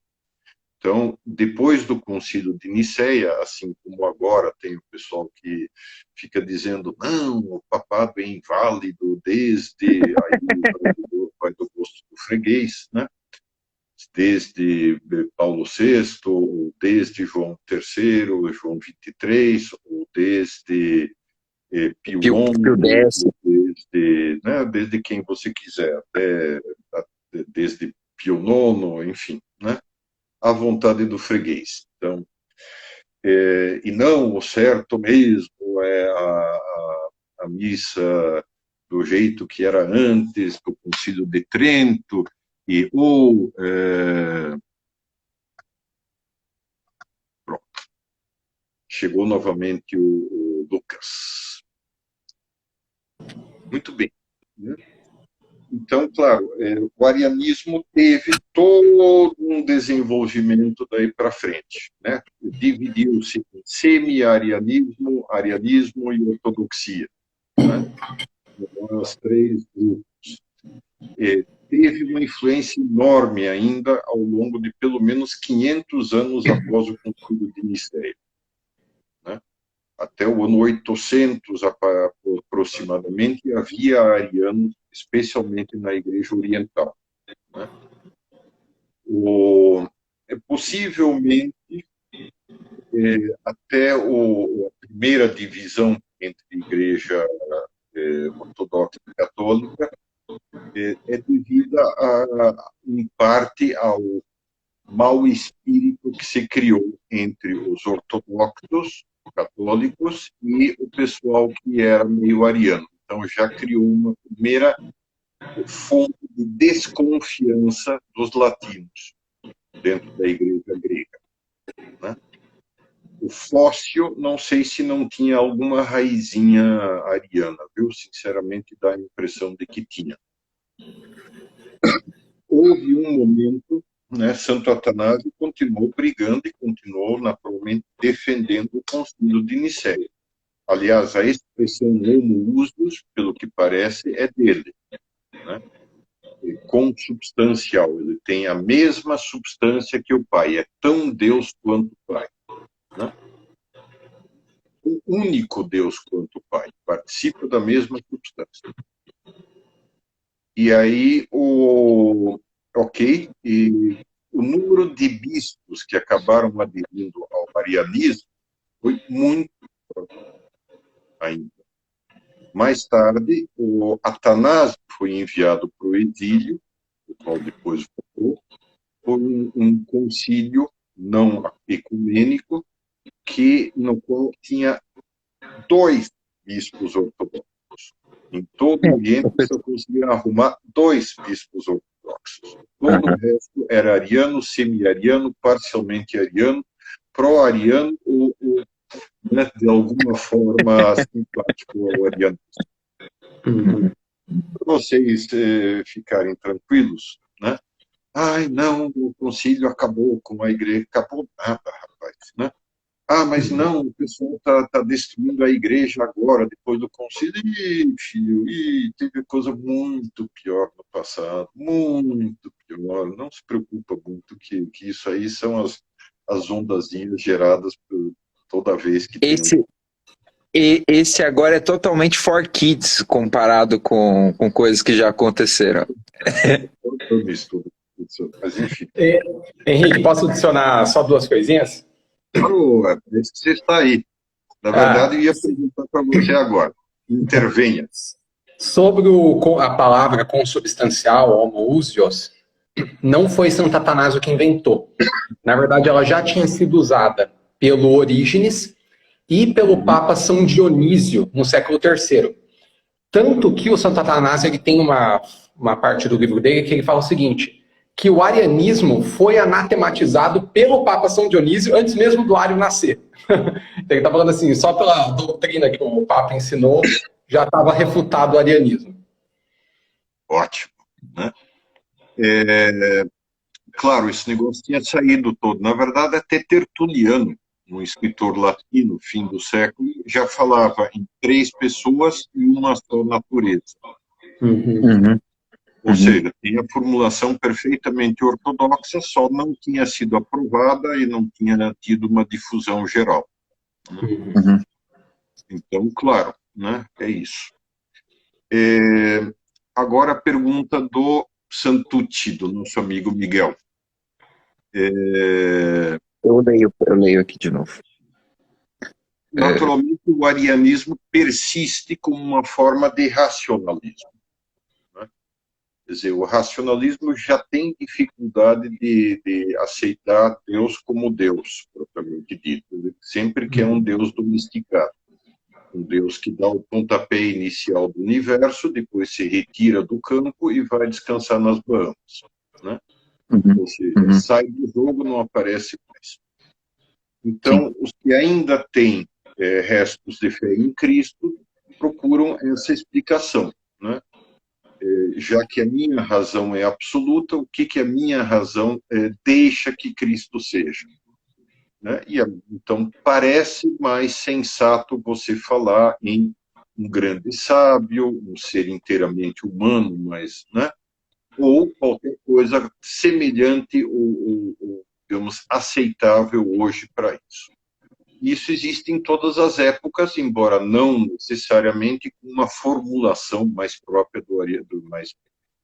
Então, depois do Concílio de Nicéia, assim como agora tem o pessoal que fica dizendo, não, o papado é inválido desde, aí vai do gosto do freguês, né? Desde Paulo VI, ou desde João III, João XXIII, ou desde Pio XI, desde quem você quiser, até desde Pio IX, enfim, né? À vontade do freguês. Então, e não, o certo mesmo é a missa do jeito que era antes do Concílio de Trento, pronto. Chegou novamente o Lucas. Muito bem. Então, claro, o arianismo teve todo um desenvolvimento daí para frente, né? Dividiu-se em semi-arianismo, arianismo e ortodoxia, né? Os três grupos. Teve uma influência enorme ainda ao longo de pelo menos 500 anos após o Concílio de Nicéia, né? Até o ano 800 aproximadamente havia arianos, especialmente na Igreja Oriental, né? Possivelmente até a primeira divisão entre Igreja ortodoxa e católica é devida, em parte, ao mau espírito que se criou entre os ortodoxos católicos e o pessoal que era meio ariano. Então, já criou uma primeira fonte de desconfiança dos latinos dentro da igreja grega, né? O Fócio, não sei se não tinha alguma raizinha ariana, viu? Sinceramente, dá a impressão de que tinha. Houve um momento, né, Santo Atanásio continuou brigando e continuou, naturalmente, defendendo o Concílio de Nicéia. Aliás, a expressão homo usus, pelo que parece, é dele, né? Consubstancial, ele tem a mesma substância que o Pai, é tão Deus quanto o Pai, né? O único Deus quanto o Pai, participa da mesma substância. E aí, e o número de bispos que acabaram aderindo ao arianismo foi muito ainda. Mais tarde, o Atanásio foi enviado para o exílio, o qual depois voltou, por um concílio não ecumênico, no qual tinha 2 bispos ortodoxos. Em todo o Oriente, só conseguiram arrumar 2 bispos ortodoxos. Todo o resto era ariano, semi-ariano, parcialmente ariano, pró-ariano ou né, de alguma forma simpático ao ariano. Para vocês ficarem tranquilos, né? Ai, não, o concílio acabou com a igreja. Acabou nada, rapaz, né? Ah, mas não, o pessoal está destruindo a igreja agora, depois do concílio. Ih, filho, teve coisa muito pior no passado, muito pior. Não se preocupa muito que isso aí são as ondazinhas geradas por toda vez que tem Esse agora é totalmente for kids comparado com coisas que já aconteceram. Mas, enfim. Henrique, posso adicionar só 2 coisinhas? Claro, esse que você está aí. Na verdade, eu ia perguntar para você agora. Intervenha. Sobre a palavra consubstancial, homoousios, não foi Santo Atanásio que inventou. Na verdade, ela já tinha sido usada pelo Orígenes e pelo Papa São Dionísio, no século III. Tanto que o Santo Atanásio ele tem uma parte do livro dele que ele fala o seguinte, que o arianismo foi anatematizado pelo Papa São Dionísio antes mesmo do Ário nascer. Ele está falando assim, só pela doutrina que o Papa ensinou, já estava refutado o arianismo. Ótimo, né? Claro, esse negócio tinha saído todo. Na verdade, até Tertuliano, um escritor latino, fim do século, já falava em 3 pessoas e uma só natureza. Ou seja, tinha a formulação perfeitamente ortodoxa, só não tinha sido aprovada e não tinha tido uma difusão geral. Né? Uhum. Então, claro, né, é isso. Agora a pergunta do Santucci, do nosso amigo Miguel. Eu leio aqui de novo. Naturalmente, o arianismo persiste como uma forma de racionalismo. Né? Quer dizer, o racionalismo já tem dificuldade de aceitar Deus como Deus, propriamente dito. Ele sempre quer um Deus domesticado. Um Deus que dá o pontapé inicial do universo, depois se retira do campo e vai descansar nas Bahamas. Né? Ou seja, sai do jogo, não aparece mais. Então, os que ainda têm restos de fé em Cristo procuram essa explicação. Né? Já que a minha razão é absoluta, o que a minha razão deixa que Cristo seja? Né? Então, parece mais sensato você falar em um grande sábio, um ser inteiramente humano, mas, né? Ou qualquer coisa semelhante ou, digamos, aceitável hoje para isso. Isso existe em todas as épocas, embora não necessariamente com uma formulação mais própria do mais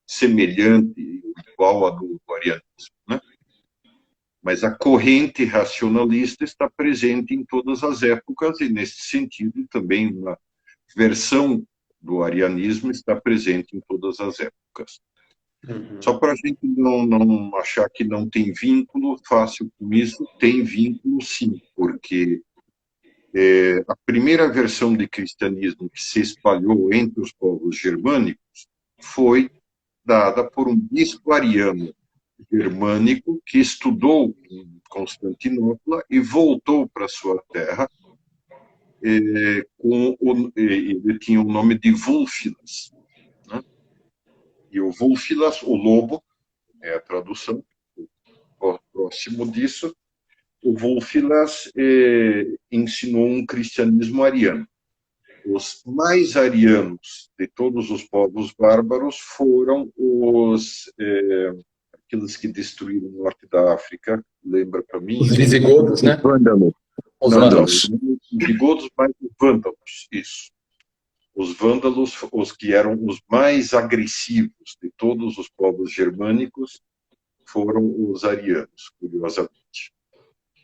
semelhante, igual a do arianismo, né? Mas a corrente racionalista está presente em todas as épocas e, nesse sentido, também uma versão do arianismo está presente em todas as épocas. Só para a gente não achar que não tem vínculo fácil com isso, tem vínculo sim, porque a primeira versão de cristianismo que se espalhou entre os povos germânicos foi dada por um bispo ariano germânico que estudou em Constantinopla e voltou para sua terra. Ele tinha o nome de Wulfilas. Né? E o Wulfilas, o lobo, é a tradução, próximo disso, o Wulfilas ensinou um cristianismo ariano. Os mais arianos de todos os povos bárbaros foram aqueles que destruíram o norte da África, lembra para mim? Os visigodos, né? Os vândalos. Os visigodos, mas os vândalos, isso. Os vândalos, os que eram os mais agressivos de todos os povos germânicos, foram os arianos, curiosamente.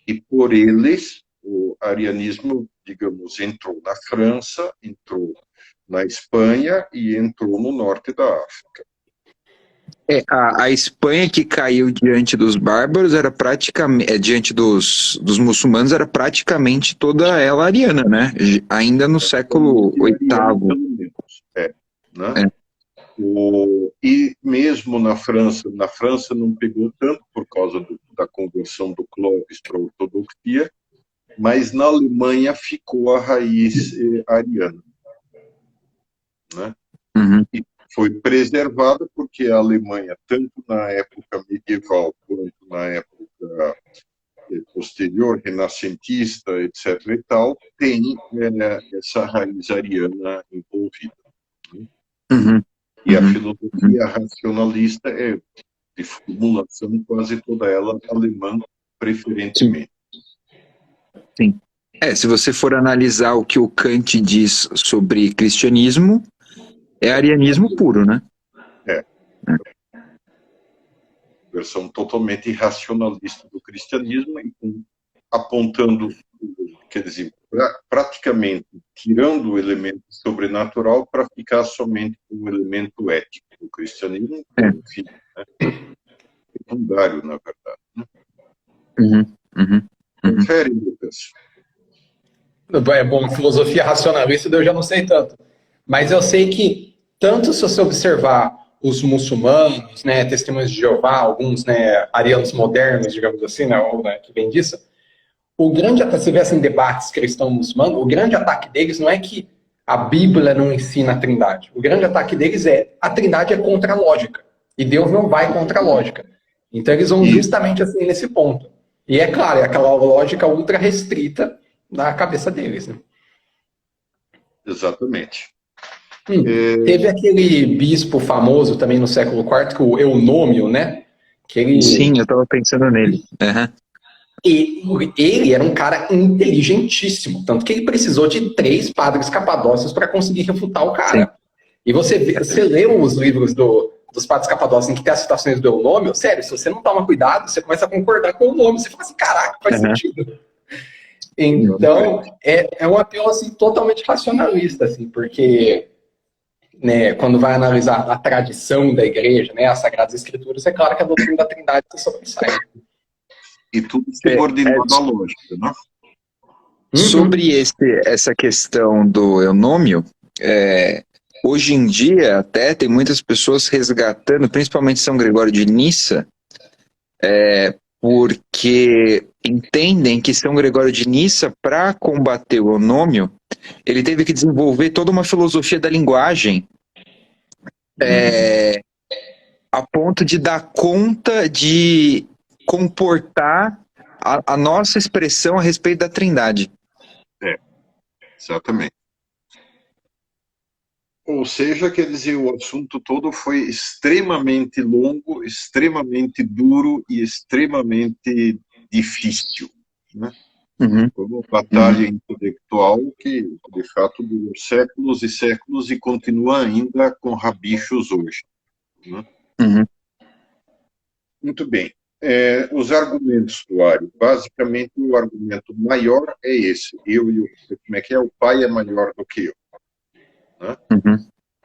E por eles, o arianismo, digamos, entrou na França, entrou na Espanha e entrou no norte da África. A Espanha que caiu diante dos bárbaros era praticamente, diante dos muçulmanos, era praticamente toda ela ariana, né? Ainda no século VIII. Né? E mesmo na França não pegou tanto por causa da conversão do Clovis para a ortodoxia, mas na Alemanha ficou a raiz ariana. Né? E foi preservada porque a Alemanha, tanto na época medieval quanto na época posterior, renascentista, etc. e tal, tem essa raiz ariana envolvida. Né? E a filosofia racionalista é de formulação quase toda ela alemã, preferentemente. Sim. Se você for analisar o que o Kant diz sobre cristianismo, é arianismo puro, né? Versão totalmente racionalista do cristianismo, apontando, quer dizer, praticamente tirando o elemento sobrenatural para ficar somente com o elemento ético do cristianismo, enfim, secundário, na verdade. Confere, Lucas. Bom, filosofia racionalista eu já não sei tanto. Mas eu sei que, tanto se você observar os muçulmanos, né, testemunhas de Jeová, alguns, né, arianos modernos, digamos assim, né, ou, né, que vem disso, o grande ataque, se tivessem debates cristão-muçulmano, o grande ataque deles não é que a Bíblia não ensina a Trindade. O grande ataque deles é a Trindade é contra a lógica. E Deus não vai contra a lógica. Então eles vão justamente assim nesse ponto. E é claro, é aquela lógica ultra restrita na cabeça deles. Né? Exatamente. Teve aquele bispo famoso também no século IV, que o Eunômio, né? Que ele... Sim, eu estava pensando nele. Uhum. E ele era um cara inteligentíssimo, tanto que ele precisou de 3 padres capadócios para conseguir refutar o cara. Sim. E você lê os livros dos padres capadócios em que tem as citações do Eunômio, sério, se você não toma cuidado, você começa a concordar com o Eunômio, você fala assim, caraca, faz sentido. Então, é um apelo assim, totalmente racionalista, assim, porque né, quando vai analisar a tradição da igreja, né, as Sagradas Escrituras, é claro que a doutrina da Trindade se sobressai. E tudo subordinado à lógica, né? Sobre essa questão do eunômio, hoje em dia até tem muitas pessoas resgatando, principalmente São Gregório de Nissa, porque entendem que São Gregório de Nissa, para combater o eunômio, ele teve que desenvolver toda uma filosofia da linguagem a ponto de dar conta de comportar a nossa expressão a respeito da Trindade. Exatamente. Ou seja, quer dizer, o assunto todo foi extremamente longo, extremamente duro e extremamente difícil, né? Foi uma batalha intelectual que, de fato, durou séculos e séculos e continua ainda com rabichos hoje, né? Muito bem. Os argumentos do Ario, basicamente o argumento maior é esse. Como é que é? O Pai é maior do que eu. Né?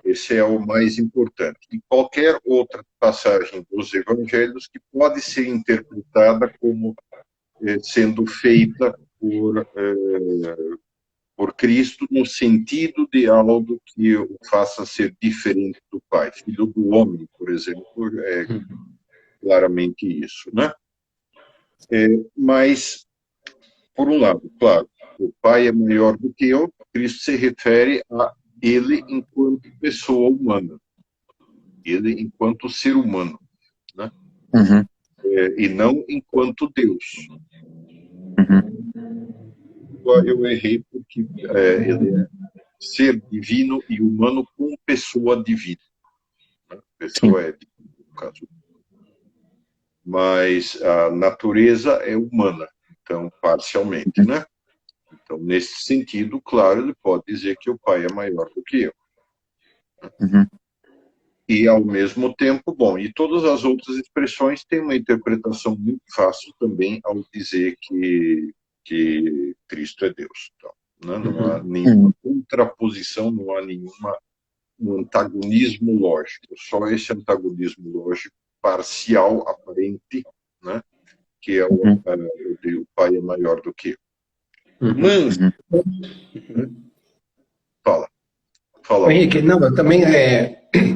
Esse é o mais importante. E qualquer outra passagem dos Evangelhos que pode ser interpretada como sendo feita por Cristo no sentido de algo que o faça ser diferente do Pai. Filho do homem, por exemplo, é claramente isso, né? Mas, por um lado, claro, o Pai é maior do que eu, Cristo se refere a ele enquanto pessoa humana, ele enquanto ser humano, né? E não enquanto Deus. Eu errei porque ele é ser divino e humano com pessoa divina. Né? Pessoa é divina, no caso. Mas a natureza é humana, então, parcialmente, né? Então, nesse sentido, claro, ele pode dizer que o Pai é maior do que eu. E, ao mesmo tempo, bom, e todas as outras expressões têm uma interpretação muito fácil também ao dizer que Cristo é Deus. Então, né? Não há nenhuma contraposição, não há um antagonismo lógico, só esse antagonismo lógico parcial, aparente, né? Que é o Pai é maior do que eu. Mas, fala. Henrique, não, eu também,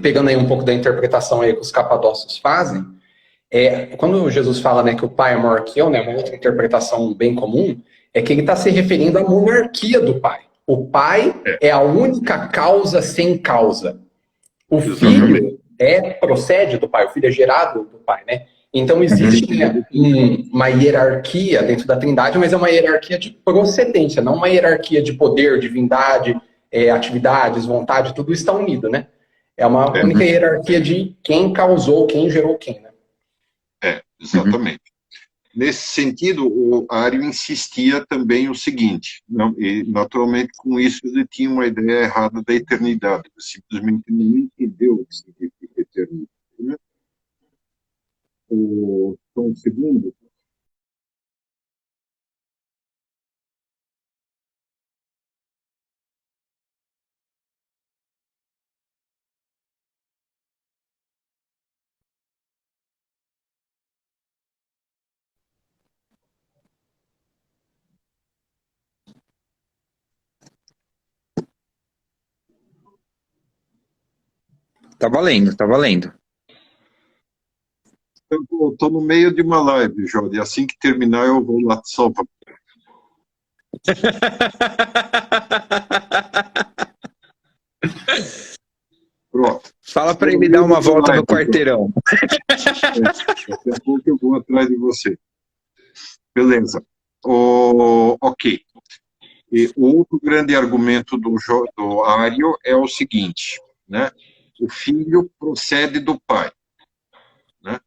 pegando aí um pouco da interpretação aí que os capadócios fazem, quando Jesus fala, né, que o Pai é maior que eu, né, uma outra interpretação bem comum, é que ele está se referindo à monarquia do Pai. O Pai é a única causa sem causa. O Filho procede do Pai, o Filho é gerado do Pai, né? Então existe uma hierarquia dentro da Trindade, mas é uma hierarquia de procedência, não uma hierarquia de poder, divindade, atividades, vontade, tudo está unido, né? É uma única hierarquia de quem causou, quem gerou quem, né? Exatamente. Nesse sentido, o Ario insistia também o seguinte, e naturalmente com isso ele tinha uma ideia errada da eternidade, ele simplesmente não entendeu o que significa eternidade. Né? Só um segundo. Tá valendo, tá valendo. Eu estou no meio de uma live, Jorge. Assim que terminar, eu vou lá salvar. Pronto. Fala para ele dar uma volta no quarteirão. Daqui a pouco eu vou atrás de você. Beleza. Ok. E o outro grande argumento do Ario é o seguinte, né? O filho procede do pai, né?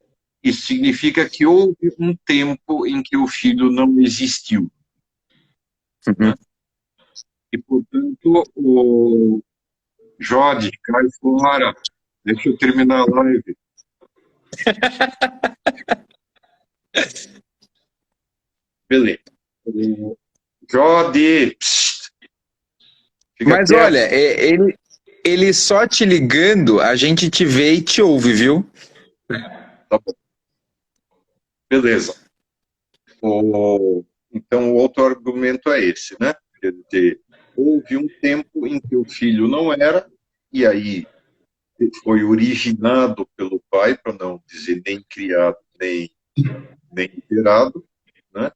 Isso significa que houve um tempo em que o filho não existiu, né? E, portanto, o Jorge cai fora. Deixa eu terminar a live. Beleza. Jorge, Mas olha, ele só te ligando, a gente te vê e te ouve, viu? Tá bom. Beleza. Então, o outro argumento é esse, né? Quer dizer, houve um tempo em que o filho não era, e aí foi originado pelo pai, para não dizer nem criado, nem gerado, né?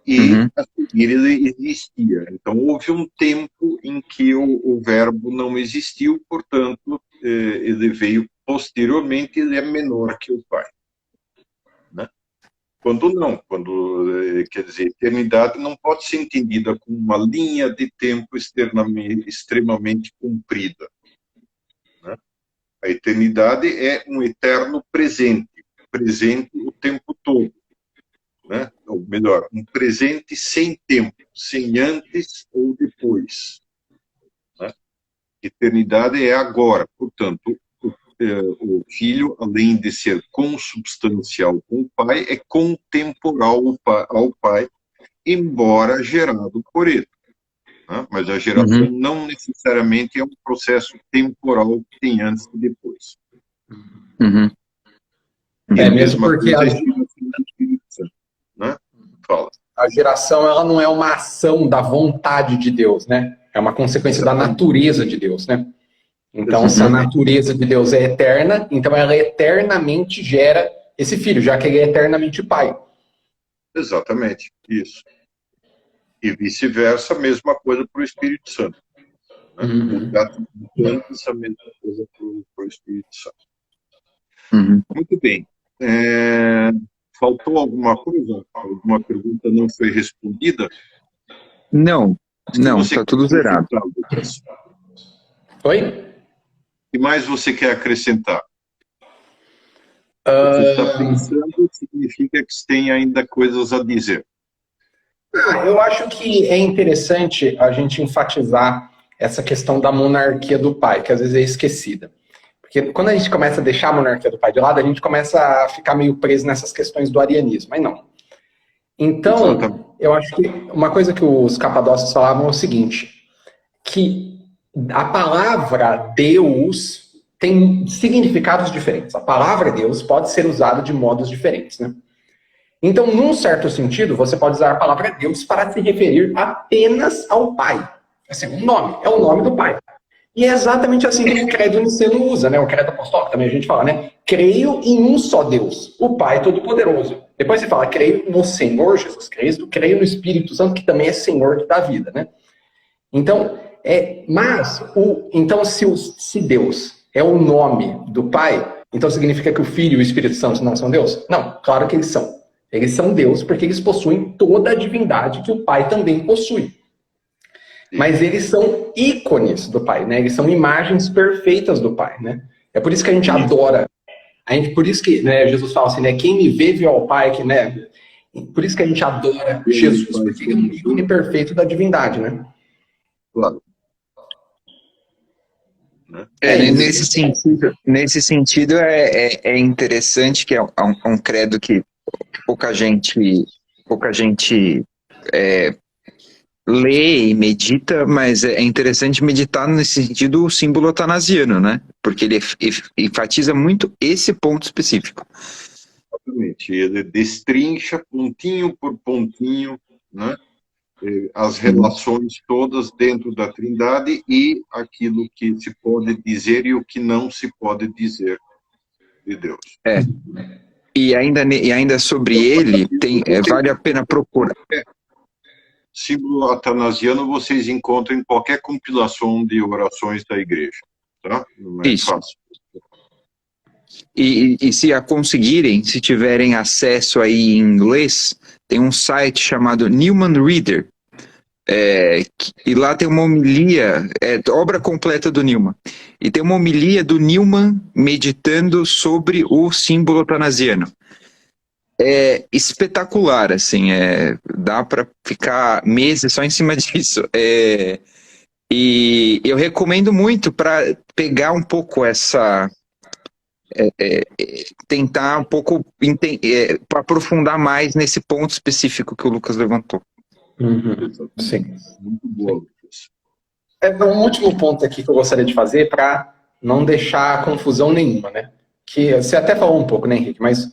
E a seguir ele existia. Então, houve um tempo em que o verbo não existiu, portanto, ele veio posteriormente, ele é menor que o pai. Né? Quando não, quer dizer, eternidade não pode ser entendida como uma linha de tempo extremamente comprida. Né? A eternidade é um eterno presente o tempo todo. Né? Ou melhor, um presente sem tempo, sem antes ou depois. Né? Eternidade é agora, portanto, o filho, além de ser consubstancial com o pai, é contemporal ao pai, embora gerado por ele. Né? Mas a geração não necessariamente é um processo temporal que tem antes e depois. É mesmo porque né? Fala. A geração ela não é uma ação da vontade de Deus, né? É uma consequência da natureza de Deus, né? Então, se a natureza de Deus é eterna, então ela eternamente gera esse filho, já que ele é eternamente pai. Exatamente, isso. E vice-versa, a mesma coisa para o Espírito Santo. Né? Antes, a mesma coisa para o Espírito Santo. Muito bem. Faltou alguma coisa? Alguma pergunta não foi respondida? Não, está tudo zerado. Oi? O que mais você quer acrescentar? Você está pensando, significa que você tem ainda coisas a dizer. Eu acho que é interessante a gente enfatizar essa questão da monarquia do pai, que às vezes é esquecida. Porque quando a gente começa a deixar a monarquia do pai de lado, a gente começa a ficar meio preso nessas questões do arianismo, mas não. Então, eu acho que uma coisa que os capadócios falavam é o seguinte, que a palavra Deus tem significados diferentes. A palavra Deus pode ser usada de modos diferentes, né? Então, num certo sentido, você pode usar a palavra Deus para se referir apenas ao Pai. Assim, o nome, é o nome do Pai. E é exatamente assim que o credo niceno usa, né? O credo apostólico também a gente fala, né? Creio em um só Deus, o Pai Todo-Poderoso. Depois você fala, creio no Senhor Jesus Cristo, creio no Espírito Santo, que também é Senhor da vida, né? Então, então se Deus é o nome do Pai, então significa que o Filho e o Espírito Santo não são Deus? Não, claro que eles são. Eles são Deus porque eles possuem toda a divindade que o Pai também possui. Mas eles são ícones do Pai, né? Eles são imagens perfeitas do Pai, né? É por isso que a gente adora. Por isso que, né, Jesus fala assim, né? Quem me vê, viu ao Pai, que, né? Por isso que a gente adora Jesus, porque ele é um ícone perfeito da divindade, né? Claro. Nesse sentido é interessante que é um credo que pouca gente lê e medita, mas é interessante meditar nesse sentido o símbolo atanasiano, né? Porque ele enfatiza muito esse ponto específico. Exatamente. Ele destrincha pontinho por pontinho, né? As relações todas dentro da Trindade e aquilo que se pode dizer e o que não se pode dizer de Deus. E ainda sobre ele, vale a pena procurar. Símbolo atanasiano vocês encontram em qualquer compilação de orações da igreja. Tá? Não é fácil. E se a conseguirem, se tiverem acesso aí em inglês, tem um site chamado Newman Reader. E lá tem uma homilia, obra completa do Newman. E tem uma homilia do Newman meditando sobre o símbolo athanasiano. É espetacular, assim, dá para ficar meses só em cima disso. E eu recomendo muito para pegar um pouco tentar um pouco para aprofundar mais nesse ponto específico que o Lucas levantou. Sim. Muito boa, Lucas. Um último ponto aqui que eu gostaria de fazer para não deixar confusão nenhuma, né? Que você até falou um pouco, né, Henrique? Mas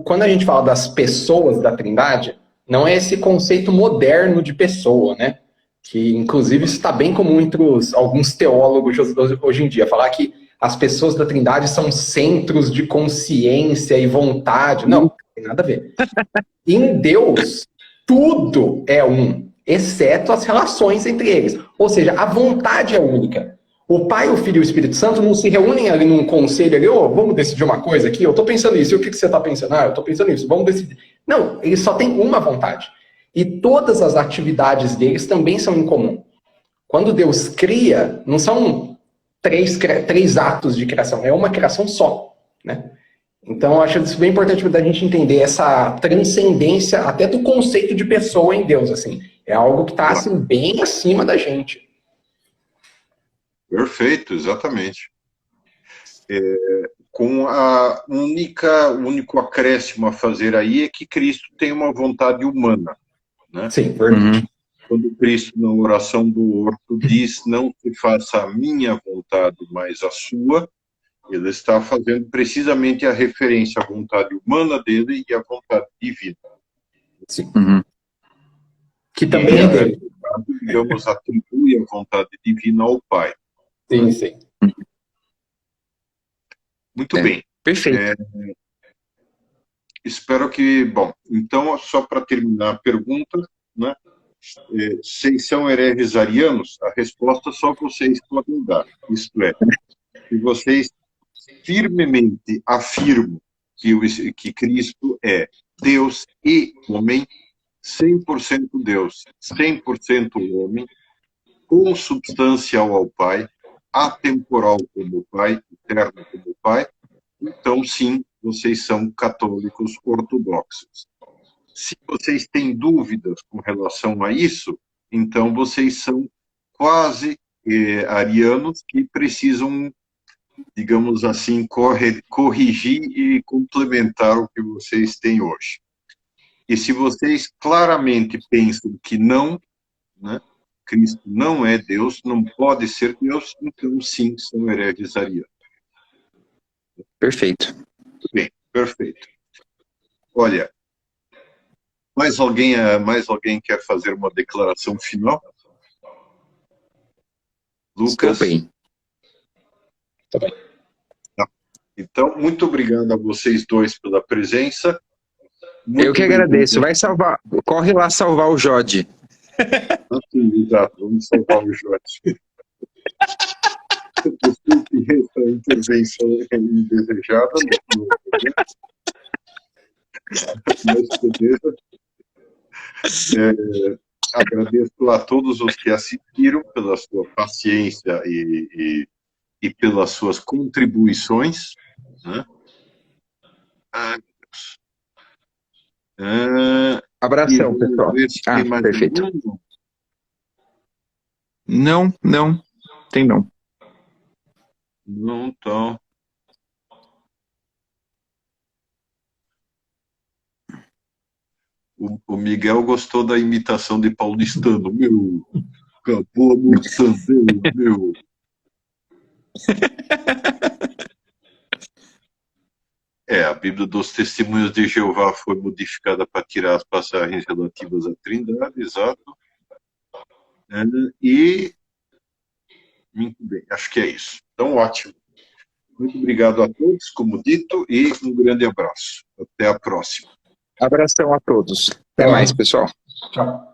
quando a gente fala das pessoas da Trindade, não é esse conceito moderno de pessoa, né? Que, inclusive, isso está bem comum entre alguns teólogos hoje em dia, falar que as pessoas da Trindade são centros de consciência e vontade. Não, não tem nada a ver. Em Deus, tudo é um, exceto as relações entre eles. Ou seja, a vontade é única. O Pai, o Filho e o Espírito Santo não se reúnem ali num conselho ali, vamos decidir uma coisa aqui, eu estou pensando isso, e o que você está pensando? Eu estou pensando isso, vamos decidir. Não, eles só têm uma vontade. E todas as atividades deles também são em comum. Quando Deus cria, não são três atos de criação, é uma criação só, né? Então, eu acho isso bem importante da gente entender essa transcendência até do conceito de pessoa em Deus, assim. É algo que está assim, bem acima da gente. Perfeito, exatamente. Com o único acréscimo a fazer aí é que Cristo tem uma vontade humana, né? Sim, verdade. Quando Cristo, na oração do horto, diz, não se faça a minha vontade, mas a sua, ele está fazendo precisamente a referência à vontade humana dele e à vontade divina. Sim. Que também é dele. Digamos, atribui a vontade divina ao Pai. Sim, sim. Muito bem. Perfeito. Espero que... Bom, então, só para terminar a pergunta, né? Vocês são hereges arianos? A resposta só vocês podem dar. Isto é, se vocês firmemente afirmam que Cristo é Deus e homem, 100% Deus, 100% homem, consubstancial ao Pai, atemporal como o Pai, eterno como o Pai, então sim, vocês são católicos ortodoxos. Se vocês têm dúvidas com relação a isso, então vocês são quase arianos que precisam, digamos assim, corrigir e complementar o que vocês têm hoje. E se vocês claramente pensam que não, né, Cristo não é Deus, não pode ser Deus, então sim, são hereges arianos. Perfeito. Bem, perfeito. Olha, mais alguém quer fazer uma declaração final? Lucas? Estou bem. Tá. Então, muito obrigado a vocês dois pela presença. Eu que agradeço. Vai salvar. Corre lá salvar o Jode. Sim, exato. Vamos salvar o Jode. Desculpe essa intervenção indesejada. Mas, beleza. Agradeço a todos os que assistiram pela sua paciência e pelas suas contribuições, né? Abração, pessoal. Perfeito. Não, tem não. Não, então. O Miguel gostou da imitação de paulistano. Meu, acabou a mortandela, meu. A Bíblia dos Testemunhos de Jeová foi modificada para tirar as passagens relativas à Trindade, exato. E, muito bem, acho que é isso. Então, ótimo. Muito obrigado a todos, como dito, e um grande abraço. Até a próxima. Abração a todos. Até mais, pessoal. Tchau.